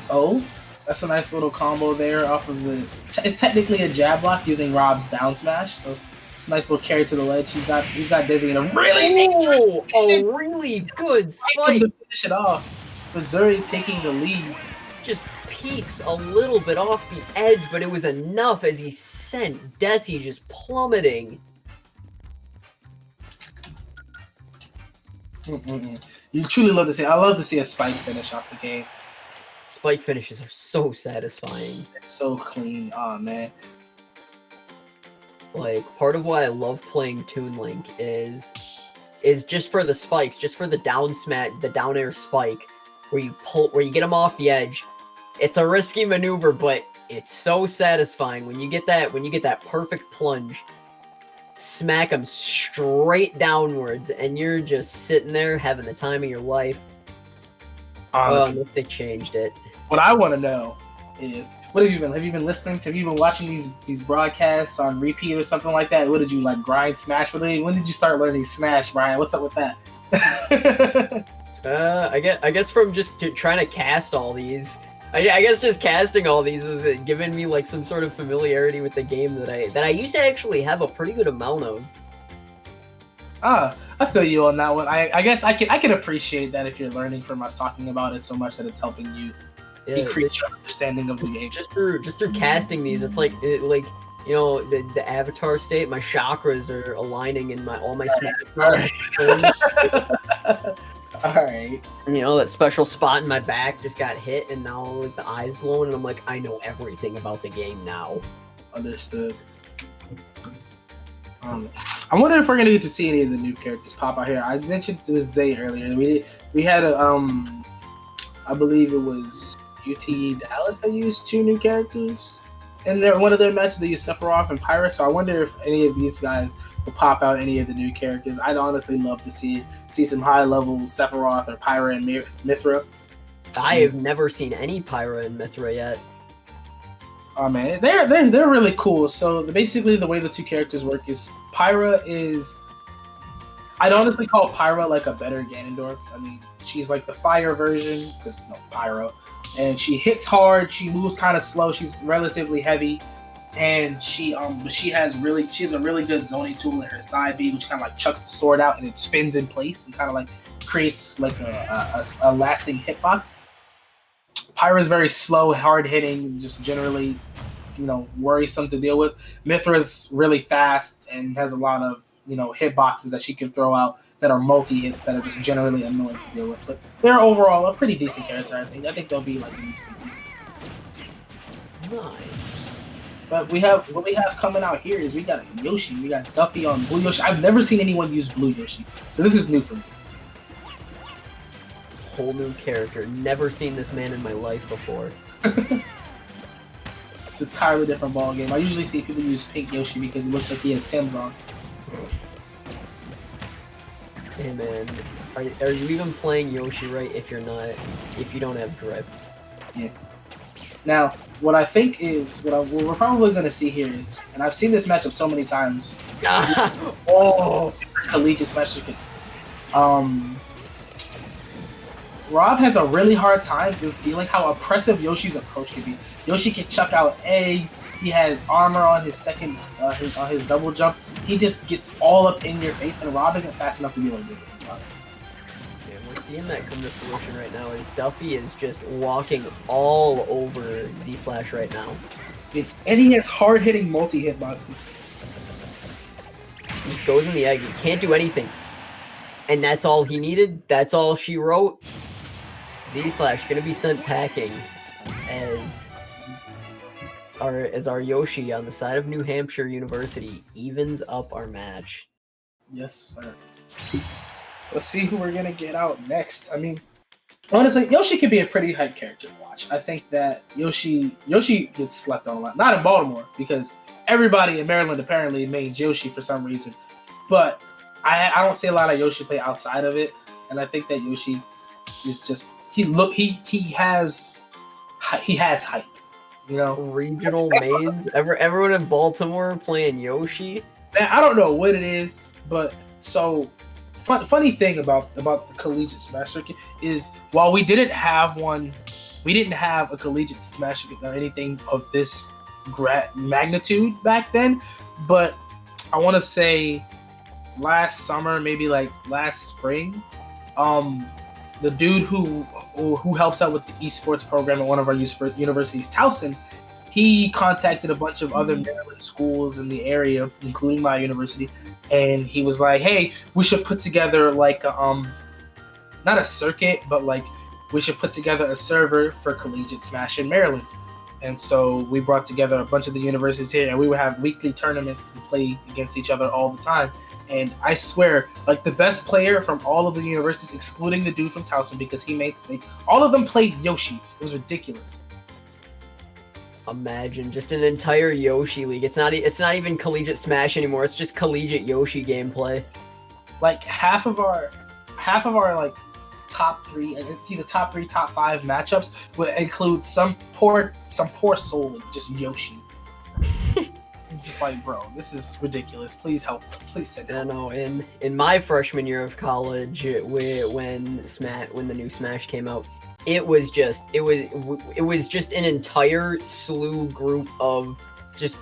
Oh, that's a nice little combo there off of the. It's technically a jab block using Rob's down smash, so it's a nice little carry to the ledge. He's got Desi in a really really good spike to finish it off. Missouri taking the lead. Just peaks a little bit off the edge, but it was enough as he sent Desi just plummeting. You truly love to see. I love to see a spike finish off the game. Spike finishes are so satisfying. It's so clean. Oh man. Like, part of why I love playing Toon Link is just for the spikes, just for the down smash, the down air spike, where you get him off the edge. It's a risky maneuver, but it's so satisfying when you get that perfect plunge. Smack him straight downwards, and you're just sitting there having the time of your life. Honestly, unless they changed it. What I want to know is, what have you been listening to? Have you been watching these broadcasts on repeat or something like that? What did you like grind Smash? When did you start learning Smash, Brian? What's up with that? I guess from just trying to cast all these. I guess just casting all these is giving me like some sort of familiarity with the game that I used to actually have a pretty good amount of. I feel you on that one. I guess I can appreciate that if you're learning from us talking about it so much that it's helping you increase your understanding of the game. Just through casting these, it's like you know, the avatar state. My chakras are aligning in all my Smash. All right. You know, that special spot in my back just got hit, and now like the eyes glowing, and I'm like, I know everything about the game now. Understood. I wonder if we're gonna get to see any of the new characters pop out here. I mentioned to Zay earlier. We had a I believe it was UT Dallas that used 2 new characters in one of their matches. They used Sephiroth and Pyra. So I wonder if any of these guys will pop out any of the new characters. I'd honestly love to see some high level Sephiroth or Pyra and Mithra. I have never seen any Pyra and Mithra yet. Oh man, they're really cool. So basically, the way the 2 characters work is Pyra is. I'd honestly call Pyra like a better Ganondorf. I mean, she's like the fire version because Pyra, and she hits hard. She moves kind of slow. She's relatively heavy, and she has a really good zoning tool in her side B, which kind of like chucks the sword out and it spins in place and kind of like creates like a lasting hitbox. Pyra's very slow, hard hitting, just generally, worrisome to deal with. Mithra's really fast and has a lot of, hitboxes that she can throw out that are multi-hits that are just generally annoying to deal with. But they're overall a pretty decent character, I think. I think they'll be like an ESP team. Nice. But what we have coming out here is we got a Yoshi. We got Duffy on Blue Yoshi. I've never seen anyone use Blue Yoshi, so this is new for me. Whole new character. Never seen this man in my life before. It's an entirely different ball game. I usually see people use Pink Yoshi because it looks like he has Tim's on. Hey man, are you even playing Yoshi right if you don't have drip? Yeah. Now, what I think is what we're probably going to see here is, and I've seen this matchup so many times. Oh, Collegiate Smash Circuit. Rob has a really hard time with dealing how oppressive Yoshi's approach can be. Yoshi can chuck out eggs. He has armor on his second, on his double jump. He just gets all up in your face, and Rob isn't fast enough to be able to do it. yeah, we're seeing that come to fruition right now. As Duffy is just walking all over Z-Slash right now. And he has hard-hitting multi-hitboxes. He just goes in the egg. He can't do anything. And that's all he needed. That's all she wrote. Z-Slash gonna be sent packing as our Yoshi on the side of New Hampshire University evens up our match. Yes, sir. Let's see who we're gonna get out next. I mean, honestly, Yoshi could be a pretty hype character to watch. I think that Yoshi gets slept on a lot. Not in Baltimore, because everybody in Maryland apparently mains Yoshi for some reason. But I don't see a lot of Yoshi play outside of it, and I think that Yoshi is just he has hype. You know, Regional mains. Everyone in Baltimore playing Yoshi. I don't know what it is, but so funny thing about the Collegiate Smash Circuit is while we didn't have a Collegiate Smash Circuit or anything of this magnitude back then, but I want to say last summer, maybe like last spring, the dude who helps out with the esports program at one of our universities, Towson, he contacted a bunch of other Maryland schools in the area, including my university, and he was like, hey, we should put together like not a circuit, but like we should put together a server for Collegiate Smash in Maryland. And so we brought together a bunch of the universities here, and we would have weekly tournaments and play against each other all the time. And I swear, like the best player from all of the universities, excluding the dude from Towson, because all of them played Yoshi. It was ridiculous. Imagine just an entire Yoshi league. It's not even Collegiate Smash anymore. It's just Collegiate Yoshi gameplay. Like half of our like top three, either top 3, top 5 matchups would include some poor soul with just Yoshi. Just like, bro, this is ridiculous. Please help. Please send help. I know. In my freshman year of college, when the new Smash came out, it was just an entire slew group of just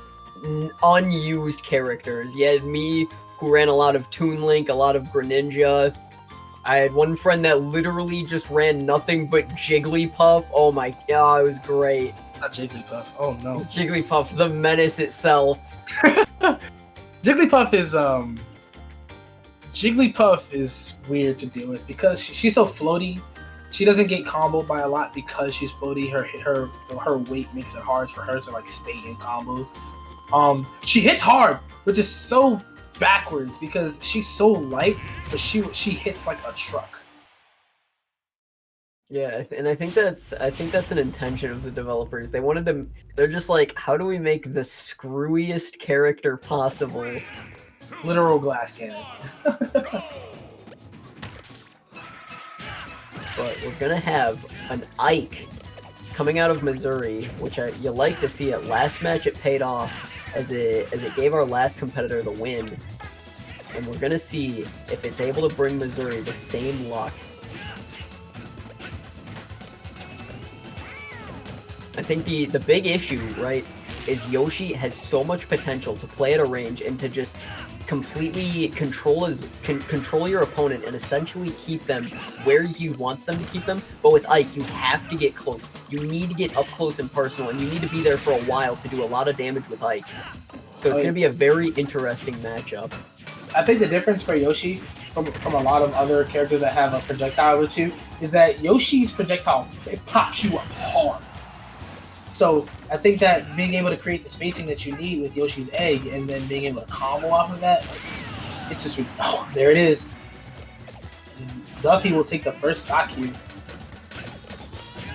unused characters. You had me, who ran a lot of Toon Link, a lot of Greninja. I had one friend that literally just ran nothing but Jigglypuff. Oh my god, it was great. Not Jigglypuff. Oh no. Jigglypuff, the menace itself. Jigglypuff is weird to deal with because she's so floaty. She doesn't get comboed by a lot because she's floaty. Her weight makes it hard for her to like stay in combos. She hits hard, which is so backwards because she's so light, but she hits like a truck. Yeah, and I think that's an intention of the developers. They're just like, how do we make the screwiest character possible? Literal glass cannon. But we're gonna have an Ike coming out of Missouri, which you like to see it. Last match it paid off as it gave our last competitor the win. And we're gonna see if it's able to bring Missouri the same luck. I think the big issue, right, is Yoshi has so much potential to play at a range and to just completely control your opponent and essentially keep them where he wants them to keep them. But with Ike, you have to get close. You need to get up close and personal, and you need to be there for a while to do a lot of damage with Ike. So it's going to be a very interesting matchup. I think the difference for Yoshi from a lot of other characters that have a projectile or two is that Yoshi's projectile, it pops you up hard. So I think that being able to create the spacing that you need with Yoshi's egg and then being able to combo off of that, it's just, oh, there it is. Duffy will take the first stock here.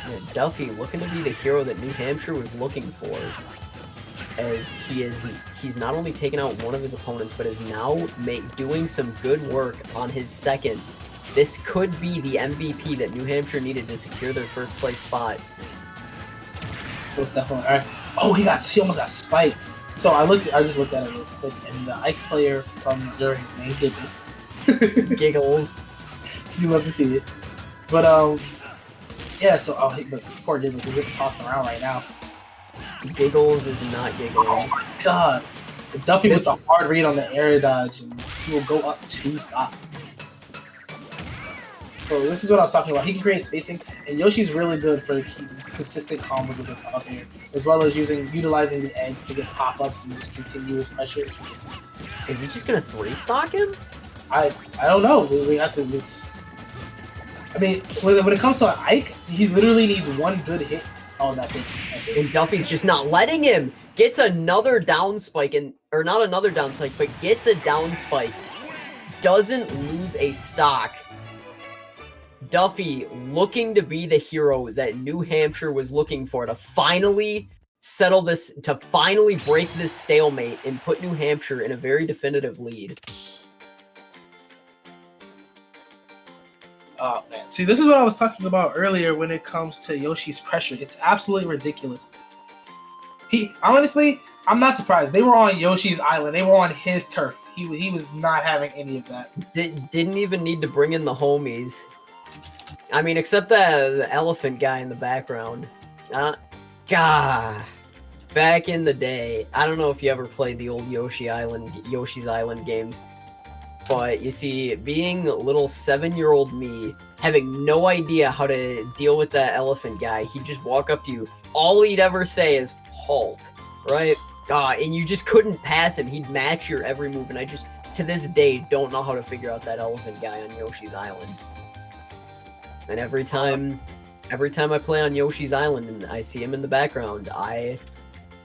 Yeah, Duffy looking to be the hero that New Hampshire was looking for, as he's not only taken out one of his opponents, but is now doing some good work on his second. This could be the MVP that New Hampshire needed to secure their first place spot. Most definitely. All right. Oh, he almost got spiked. So I just looked at it real quick, and the Ike player from Missouri, his name Giggles. Giggles. You love to see it. But yeah. So but poor Giggles is getting tossed around right now. Giggles is not giggling. Oh my god. Duffy with a hard read on the air dodge, and he will go up 2 stocks. So this is what I was talking about. He can create spacing, and Yoshi's really good for keeping consistent combos with his up air, as well as utilizing the eggs to get pop-ups and just continuous pressure. Is he just gonna 3-stock him? I don't know. We have to. I mean, when it comes to Ike, he literally needs one good hit. Oh, that's it. And Duffy's just not letting him. Gets another down spike, or not another down spike, but gets a down spike. Doesn't lose a stock. Duffy looking to be the hero that New Hampshire was looking for to finally settle this, to finally break this stalemate and put New Hampshire in a very definitive lead. Oh man, see, this is what I was talking about earlier when it comes to Yoshi's pressure. It's absolutely ridiculous. Honestly, I'm not surprised. They were on Yoshi's island. They were on his turf. He was not having any of that. Didn't even need to bring in the homies. I mean, except the elephant guy in the background. Back in the day, I don't know if you ever played the old Yoshi's Island games, but you see, being little 7-year-old me, having no idea how to deal with that elephant guy, he'd just walk up to you. All he'd ever say is, halt, right? And you just couldn't pass him. He'd match your every move, and I just, to this day, don't know how to figure out that elephant guy on Yoshi's Island. And every time I play on Yoshi's Island and I see him in the background, my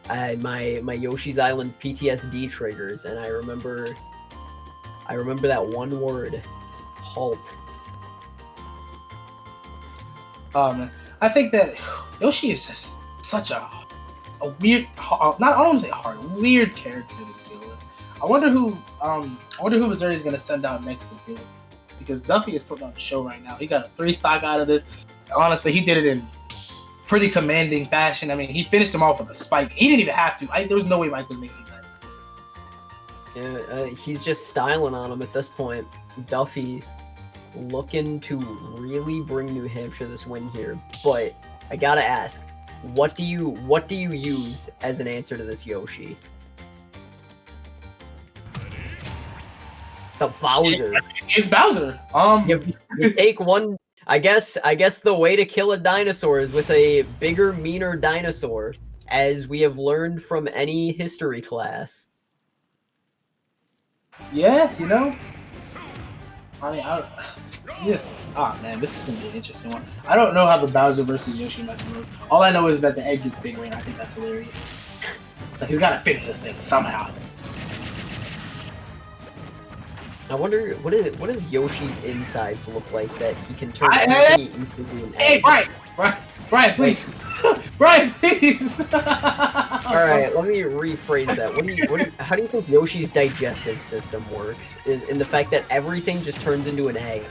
Yoshi's Island PTSD triggers, and I remember that one word, halt. I think that Yoshi is just such a weird, I don't want to say hard, weird character to deal with. I wonder who Missouri is gonna send out next to deal with. Because Duffy is putting on a show right now. He got a 3-stock out of this. Honestly, he did it in pretty commanding fashion. I mean, he finished him off with a spike. He didn't even have to. There was no way Mike was making that. Yeah, he's just styling on him at this point. Duffy looking to really bring New Hampshire this win here. But I gotta ask, what do you use as an answer to this Yoshi? The Bowser. It's Bowser. You take one. I guess the way to kill a dinosaur is with a bigger, meaner dinosaur, as we have learned from any history class. Yeah, you know. I mean, man, this is gonna be an interesting one. I don't know how the Bowser versus Yoshi match goes. All I know is that the egg gets bigger, and I think that's hilarious. So he's gotta fit this thing somehow. I wonder what does Yoshi's insides look like that he can turn anything into an egg? Hey, Brian, please, Brian, please. All right, let me rephrase that. How do you think Yoshi's digestive system works? In the fact that everything just turns into an egg.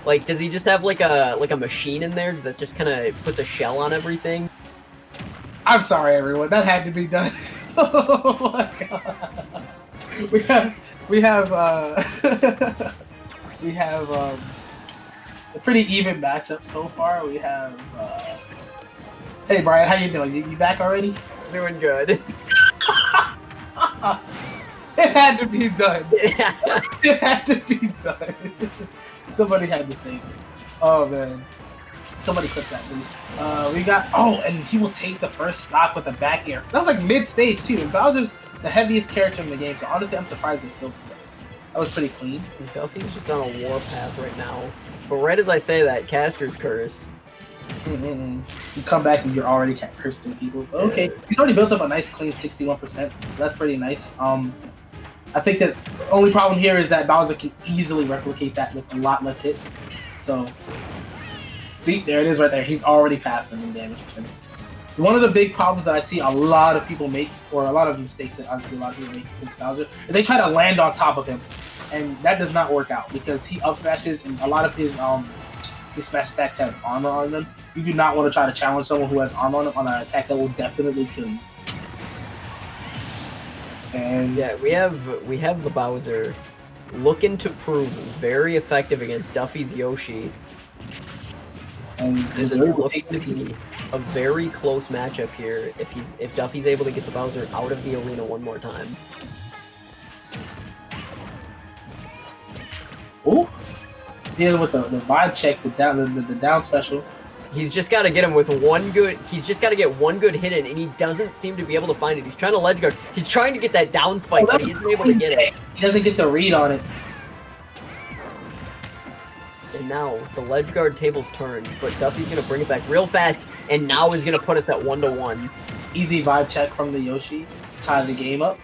Like, does he just have like a machine in there that just kind of puts a shell on everything? I'm sorry, everyone. That had to be done. Oh my god. We have a pretty even matchup so far. We have hey Brian, how you doing? You back already? Doing good. It had to be done. It had to be done. Somebody had to save it. Oh man. Somebody clip that, please. We got and he will take the first stock with a back air. That was like mid-stage too. And Bowser's the heaviest character in the game, so honestly, I'm surprised they killed him. That was pretty clean. Duffy's just on a warpath right now. But right as I say that, Caster's curse. You come back and you're already cursing people. Okay, he's already built up a nice clean 61%. That's pretty nice. I think that the only problem here is that Bowser can easily replicate that with a lot less hits. So, see, there it is right there. He's already passed him in damage percentage. One of the big problems that I see a lot of people make, or a lot of mistakes that I see a lot of people make against Bowser, is they try to land on top of him, and that does not work out because he up smashes, and a lot of his the smash attacks have armor on them. You do not want to try to challenge someone who has armor on them on an attack that will definitely kill you. And yeah, we have the Bowser looking to prove very effective against Duffy's Yoshi. And It's looking to be a very close matchup here if Duffy's able to get the Bowser out of the arena one more time. Oh, dealing with the vibe check, the down special. He's just got to get him with one good. He's just got to get one good hit in, and he doesn't seem to be able to find it. He's trying to ledge guard. He's trying to get that down spike, but he isn't able to get it. He doesn't get the read on it. And now the ledge guard table's turned, but Duffy's gonna bring it back real fast, and now is gonna put us at 1-1. Easy vibe check from the Yoshi, tie the game up.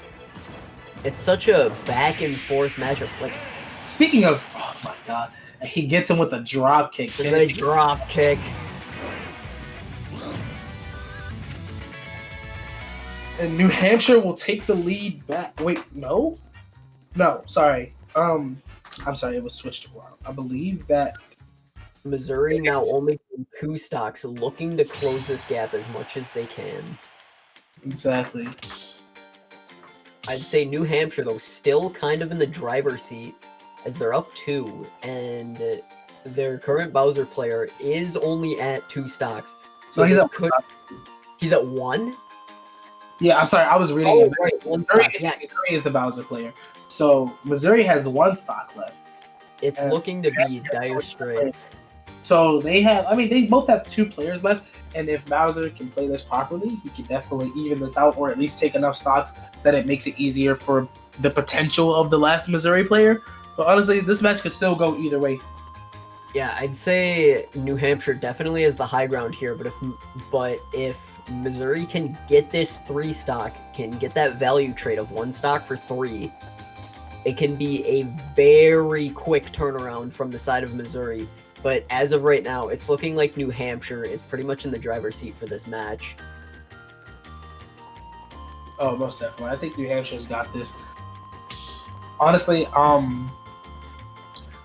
It's such a back and forth matchup. Like, speaking of, oh my god, he gets him with a drop kick. The drop kick. And New Hampshire will take the lead back. Wait, no, sorry. I'm sorry, it was switched around. I believe that Missouri now only 2 stocks, looking to close this gap as much as they can. Exactly. I'd say New Hampshire, though, still kind of in the driver's seat as they're up 2, and their current Bowser player is only at 2 stocks. So he's at 1? Yeah, I'm sorry, I was reading it. Right, Missouri is the Bowser player. So Missouri has 1 stock left. It's looking to be dire straits. So they both have 2 players left, and if Bowser can play this properly, he can definitely even this out, or at least take enough stocks that it makes it easier for the potential of the last Missouri player. But honestly, this match could still go either way. Yeah, I'd say New Hampshire definitely has the high ground here, but if Missouri can get this 3 stock, can get that value trade of 1 stock for 3, it can be a very quick turnaround from the side of Missouri. But as of right now, it's looking like New Hampshire is pretty much in the driver's seat for this match. Oh, most definitely. I think New Hampshire's got this. Honestly,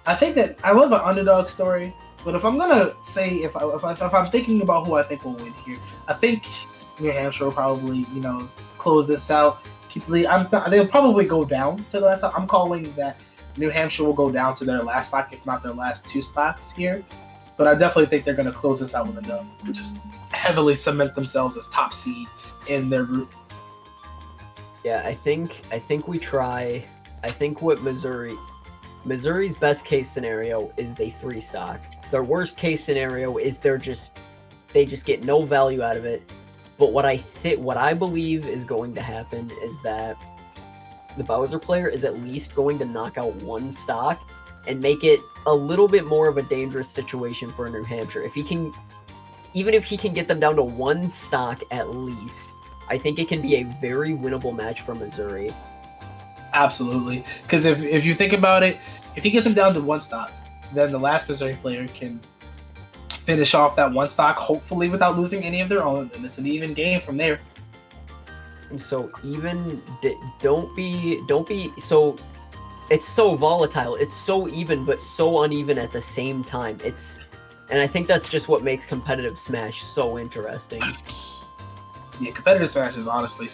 I think that I love an underdog story. But if I'm gonna say if I'm thinking about who I think will win here, I think New Hampshire will probably close this out. Keep the lead. They'll probably go down to the last stock. I'm calling that New Hampshire will go down to their last stock, if not their last 2 stocks here. But I definitely think they're going to close this out with a dub. Just heavily cement themselves as top seed in their group. Yeah, I think we try. I think what Missouri's best case scenario is they 3 stock. Their worst case scenario is they just get no value out of it. But what I believe is going to happen is that the Bowser player is at least going to knock out 1 stock and make it a little bit more of a dangerous situation for New Hampshire. Even if he can get them down to 1 stock at least, I think it can be a very winnable match for Missouri. Absolutely. Because if you think about it, if he gets them down to 1 stock, then the last Missouri player can finish off that 1 stock, hopefully without losing any of their own, and it's an even game from there. So don't be so. It's so volatile. It's so even, but so uneven at the same time. And I think that's just what makes competitive Smash so interesting. Yeah, competitive Smash is honestly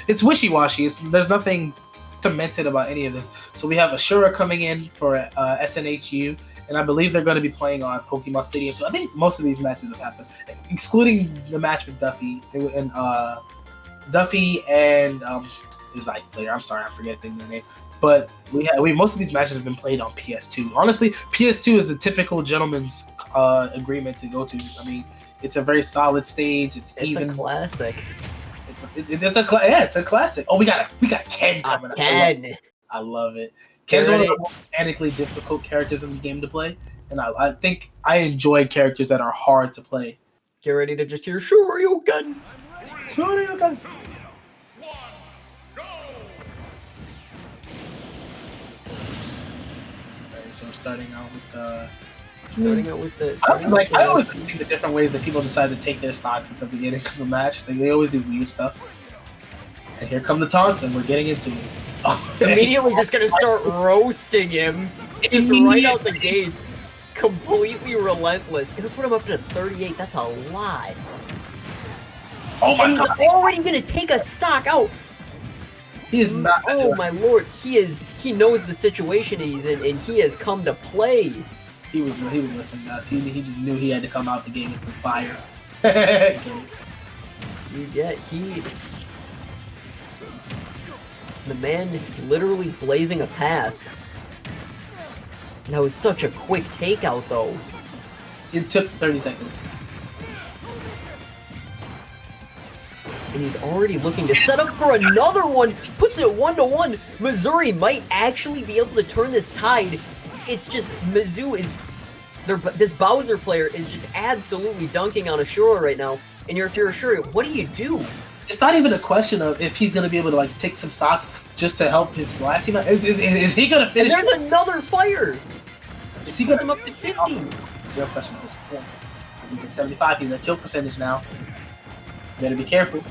it's wishy-washy. There's nothing cemented about any of this. So we have Ashura coming in for SNHU, and I believe they're going to be playing on Pokemon Stadium too. I think most of these matches have happened, excluding the match with Duffy and Duffy and his player. I'm sorry, I'm forgetting their name. But most of these matches have been played on PS2. Honestly, PS2 is the typical gentleman's agreement to go to. I mean, it's a very solid stage. It's even a classic. It's a classic. Oh, we got Ken coming up. Ken. I love it. Ken's one of the most mechanically difficult characters in the game to play, and I think I enjoy characters that are hard to play. Get ready to just hear Shoryuken. Shoryuken. So starting out with I always think the different ways that people decide to take their stocks at the beginning of the match. They always do weird stuff. And here come the taunts, and we're getting into it. Immediately just gonna start roasting him. Just right out the gate. completely relentless. Gonna put him up to 38. That's a lot. Oh my and he's god! already gonna take a stock out. He is not. Oh my lord! He knows the situation he's in, and he has come to play. He was listening to us. He just knew he had to come out the game with fire. Yeah, the man literally blazing a path. That was such a quick takeout, though. It took 30 seconds. And he's already looking to set up for another one. Puts it 1-1. Missouri might actually be able to turn this tide. It's just Mizzou is... This Bowser player is just absolutely dunking on Ashura right now. And if you're Ashura, what do you do? It's not even a question of if he's going to be able to like take some stocks just to help his last team. Is he going to finish? And there's another fire. Is he going to him up to 50? Real question at this point. He's at 75. He's at kill percentage now. Better be careful.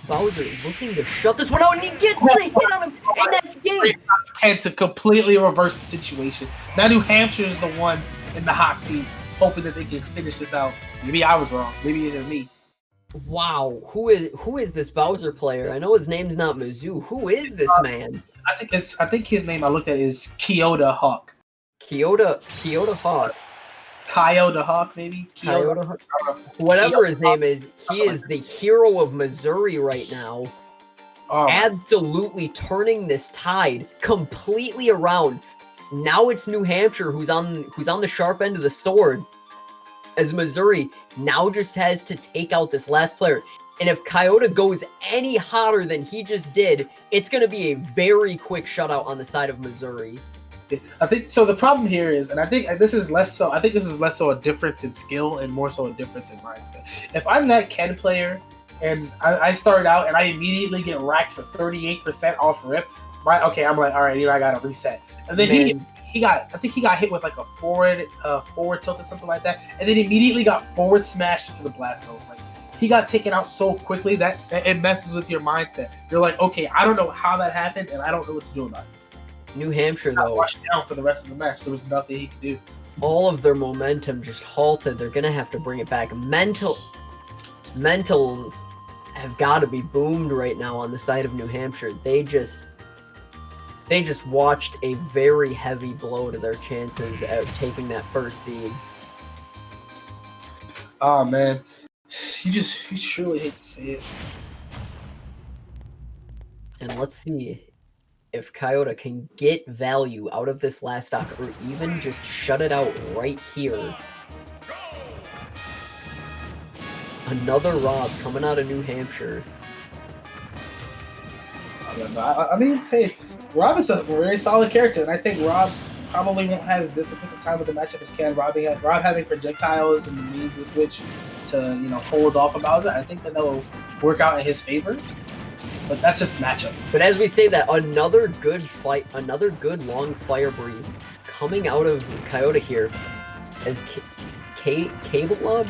Bowser looking to shut this one out, and he gets the hit on him, and that's game. Can to completely reverse the situation. Now New Hampshire's the one in the hot seat, hoping that they can finish this out. Maybe I was wrong. Maybe it's just me. Wow, who is this Bowser player? I know his name's not Mizzou. Who is this man? I think his name I looked at is Kyoto Hawk. Kyoto Hawk. Kyoto Hawk, maybe? Kyoto Hawk. Whatever his name is, he is the hero of Missouri right now. Oh. Absolutely turning this tide completely around. Now it's New Hampshire who's on the sharp end of the sword. As Missouri now just has to take out this last player. And if Kyoto goes any hotter than he just did, it's going to be a very quick shutout on the side of Missouri. I think so. The problem here is, and I think this is less so a difference in skill and more so a difference in mindset. If I'm that Ken player and I start out and I immediately get racked for 38% off rip, I'm like, all right, I got to reset. And then I think he got hit with like a forward tilt or something like that, and then immediately got forward smashed into the blast zone. Like he got taken out so quickly that it messes with your mindset. You're like, okay, I don't know how that happened, and I don't know what to do about it. New Hampshire, though, washed down for the rest of the match. There was nothing he could do. All of their momentum just halted. They're gonna have to bring it back. Mentals have got to be boomed right now on the side of New Hampshire. They just watched a very heavy blow to their chances of taking that first seed. Oh man, you surely hate to see it. And let's see if Kyoto can get value out of this last stock or even just shut it out right here. Another Rob coming out of New Hampshire. I mean, hey, Rob is a very solid character, and I think Rob probably won't have as difficult a time with the matchup as Ken. Rob having projectiles and the means with which to hold off a Bowser, I think that will work out in his favor. But that's just matchup. But as we say that, another good fight, another good long fire breathe coming out of Kyoto here as K-Blob,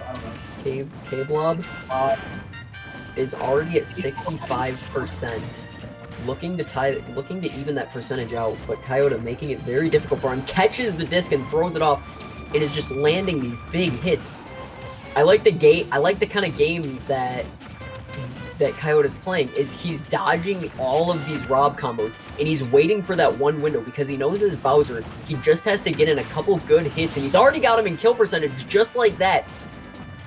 I don't know. K-Blob is already at 65%. Looking to even that percentage out, but Kyoto making it very difficult for him. Catches the disc and throws it off. It is just landing these big hits. I like the kind of game that Kyoto's playing is he's dodging all of these Rob combos and he's waiting for that one window because he knows as Bowser, he just has to get in a couple good hits and he's already got him in kill percentage just like that.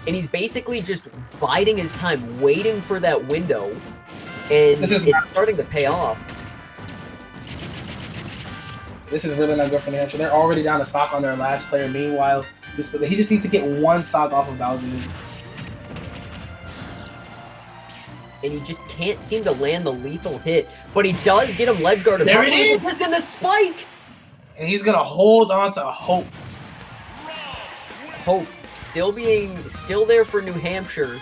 And he's basically just biding his time, waiting for that window. And it's starting to pay off. This is really not good for New Hampshire. They're already down a stock on their last player. Meanwhile, he just needs to get one stock off of Bowser. And he just can't seem to land the lethal hit. But he does get him ledge guarded. There it is! Just in the spike! And he's going to hold on to Hope. Hope still there for New Hampshire.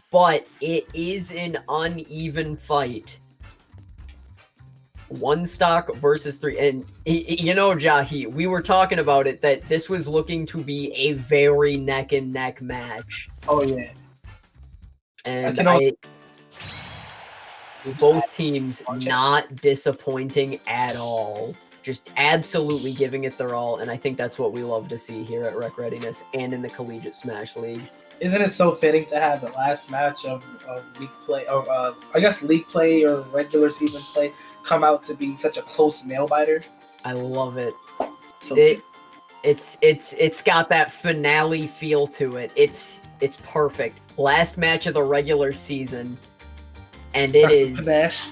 But it is an uneven fight. One stock versus three. And, Jahi, we were talking about it, that this was looking to be a very neck-and-neck match. Oh, yeah. And Both teams not disappointing at all. Just absolutely giving it their all, and I think that's what we love to see here at Rec Readiness and in the Collegiate Smash League. Isn't it so fitting to have the last match of league play, or I guess league play or regular season play, come out to be such a close nail biter? I love it. So It's got that finale feel to it. It's perfect. Last match of the regular season, and it is panache.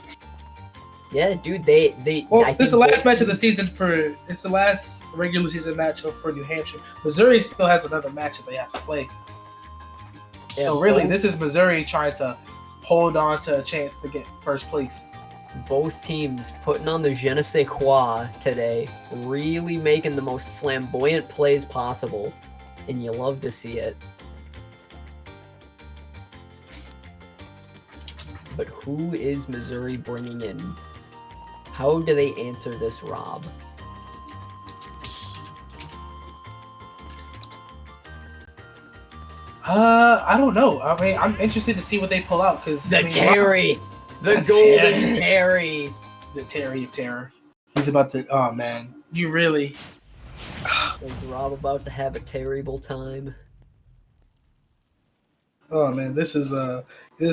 Yeah, dude. They. Well, this is the last match of the season for. It's the last regular season match for New Hampshire. Missouri still has another match that they have to play. Yeah, so really, this is Missouri trying to hold on to a chance to get first place. Both teams putting on the je ne sais quoi today, really making the most flamboyant plays possible, and you love to see it. But who is Missouri bringing in? How do they answer this, Rob? I don't know. I mean, I'm interested to see what they pull out because Terry, the golden Terry, the Terry of Terror. He's about to. Oh man, you really. Is Rob about to have a terrible time? Oh man, this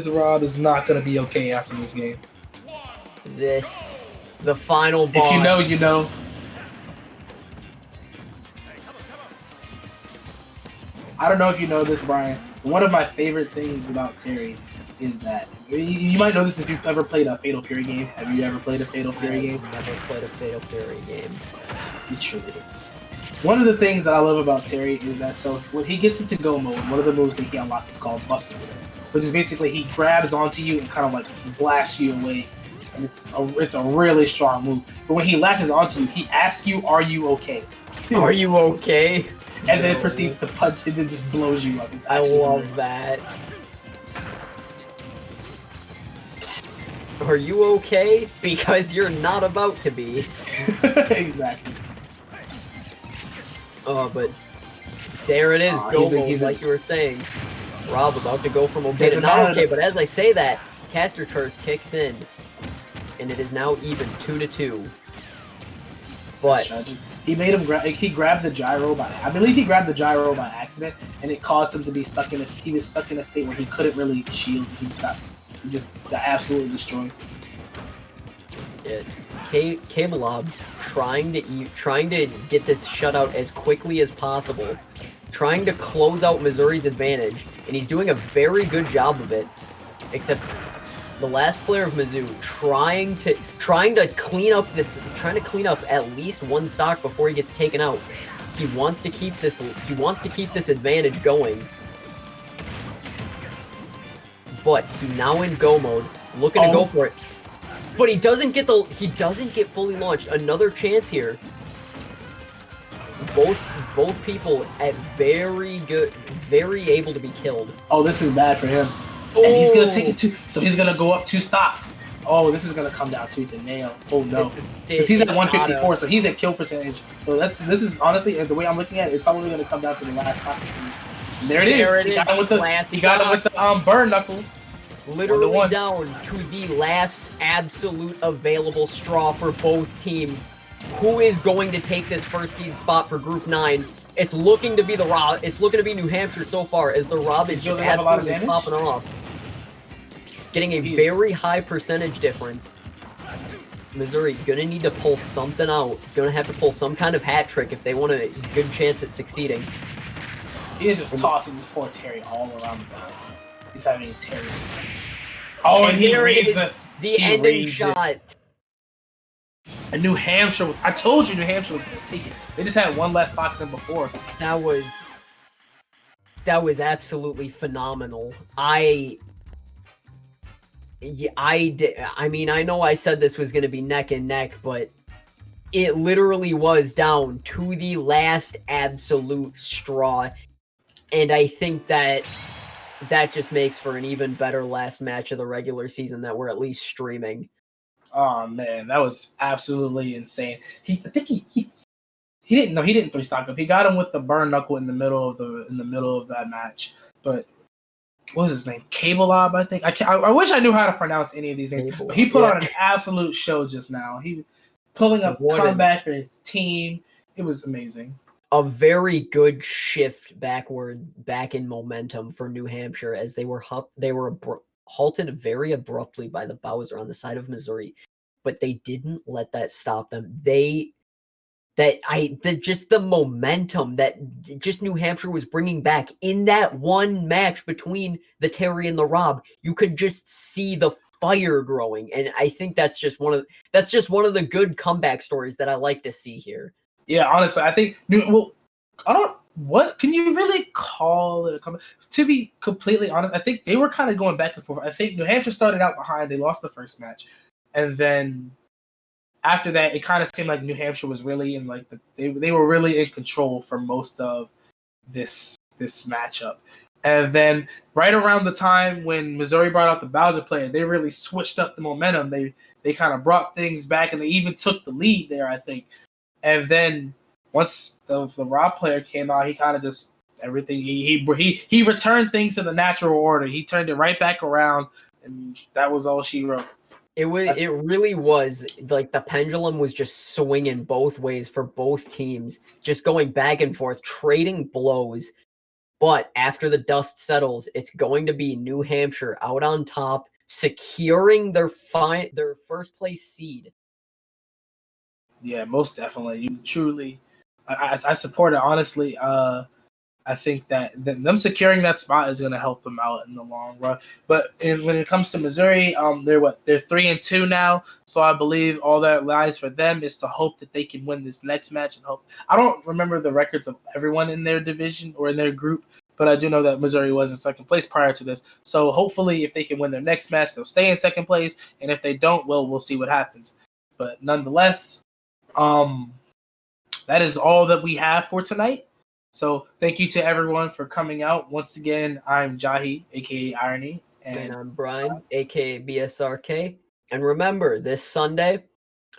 Rob is not gonna be okay after this game. The final boss. If you know, you know. I don't know if you know this, Brian. One of my favorite things about Terry is that you might know this if you've ever played a Fatal Fury game. Have you ever played a Fatal Fury game? I've never played a Fatal Fury game. You truly is. One of the things that I love about Terry is that when he gets into go mode, one of the moves that he unlocks is called Buster, which is basically he grabs onto you and kind of like blasts you away. And it's a really strong move. But when he latches onto you, he asks you, "Are you okay?" Are you okay? And then proceeds to punch and then just blows you up. I love that. Are you okay? Because you're not about to be. Exactly. Oh, but there it is. Go mode, like you were saying. Rob about to go from okay to not okay. But as I say that, Caster Curse kicks in. And it is now even 2-2. But he made him he grabbed the gyro I believe he grabbed the gyro by accident, and it caused him to be stuck in he was stuck in a state where he couldn't really shield. He just got absolutely destroyed. Yeah, K-Blob trying to get this shutout as quickly as possible, trying to close out Missouri's advantage, and he's doing a very good job of it. Except the last player of Mizzou trying to clean up at least one stock before he gets taken out. He wants to keep this advantage going. But he's now in go mode, looking to go for it. But he doesn't get fully launched. Another chance here. Both people at very able to be killed. Oh, this is bad for him. And he's gonna take it so he's gonna go up 2 stocks. Oh, this is gonna come down tooth and nail. Oh no, because he's at 154, so he's at kill percentage. So this is honestly the way I'm looking at it. It's probably gonna come down to the last stock. And there it is. He got him with the burn knuckle. Literally down to the last absolute available straw for both teams. Who is going to take this first seed spot for Group 9? It's looking to be the Rob. It's looking to be New Hampshire so far, as the Rob is just absolutely popping off. Getting a very high percentage difference. Missouri gonna need to pull something out. Gonna have to pull some kind of hat trick if they want a good chance at succeeding. He is just tossing this poor Terry all around the ground. He's having a Terry. Oh, and he reads this. The ending shot. And New Hampshire, I told you New Hampshire was going to take it. They just had one less stock than before. That was absolutely phenomenal. I mean, I know I said this was going to be neck and neck, but it literally was down to the last absolute straw. And I think that just makes for an even better last match of the regular season that we're at least streaming. Oh man, that was absolutely insane. I think he didn't 3-stock up. He got him with the burn knuckle in the middle of that match. But what was his name? Kabelab, I think. I wish I knew how to pronounce any of these names. But he put on an absolute show just now. He pulling up comeback for his team. It was amazing. A very good shift back in momentum for New Hampshire as they were halted very abruptly by the Bowser on the side of Missouri, but they didn't let that stop them. Just the momentum that just New Hampshire was bringing back in that one match between the Terry and the Rob, you could just see the fire growing, and I think that's just one of the good comeback stories that I like to see here. Yeah, honestly, I think. What can you really call it a comeback? To be completely honest, I think they were kind of going back and forth. I think New Hampshire started out behind; they lost the first match, and then after that, it kind of seemed like New Hampshire was really in they were really in control for most of this matchup. And then right around the time when Missouri brought out the Bowser player, they really switched up the momentum. They kind of brought things back, and they even took the lead there, I think. And then once the Rob player came out, he kind of just everything he returned things to the natural order. He turned it right back around, and that was all she wrote. It really was like the pendulum was just swinging both ways for both teams, just going back and forth, trading blows. But after the dust settles, it's going to be New Hampshire out on top, securing their first place seed. Yeah, most definitely. You truly, I support it. Honestly, I think that them securing that spot is going to help them out in the long run. But when it comes to Missouri, they're 3-2 now. So I believe all that lies for them is to hope that they can win this next match and hope. I don't remember the records of everyone in their division or in their group, but I do know that Missouri was in second place prior to this. So hopefully, if they can win their next match, they'll stay in second place. And if they don't, well, we'll see what happens. But nonetheless, that is all that we have for tonight. So thank you to everyone for coming out. Once again, I'm Jahi, a.k.a. Irony. And I'm Brian, a.k.a. BSRK. And remember, this Sunday,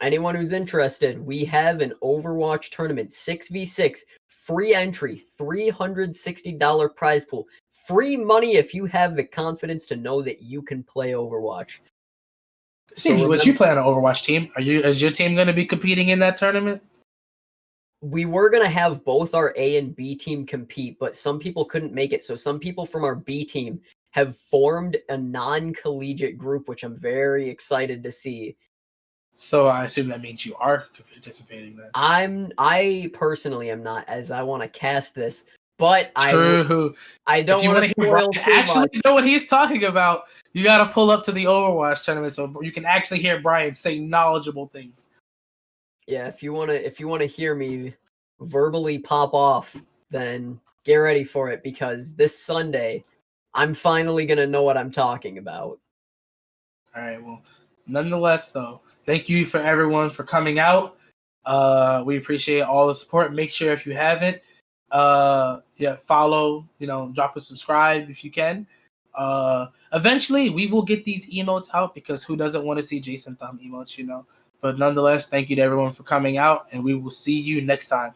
anyone who's interested, we have an Overwatch tournament, 6v6, free entry, $360 prize pool. Free money if you have the confidence to know that you can play Overwatch. Stevie, would you play on an Overwatch team? Is your team going to be competing in that tournament? We were going to have both our A and B team compete, but some people couldn't make it. So some people from our B team have formed a non-collegiate group, which I'm very excited to see. So I assume that means you are participating then. I personally am not, as I want to cast this, but True. I don't want to spoil too actually much. Know what he's talking about. You got to pull up to the Overwatch tournament so you can actually hear Brian say knowledgeable things. Yeah, if you want to hear me verbally pop off, then get ready for it, because this Sunday I'm finally going to know what I'm talking about. All right, well, nonetheless though, thank you for everyone for coming out. We appreciate all the support. Make sure if you haven't, follow, drop a subscribe if you can. Eventually we will get these emotes out, because who doesn't want to see Jason Thumb emotes, But nonetheless, thank you to everyone for coming out, and we will see you next time.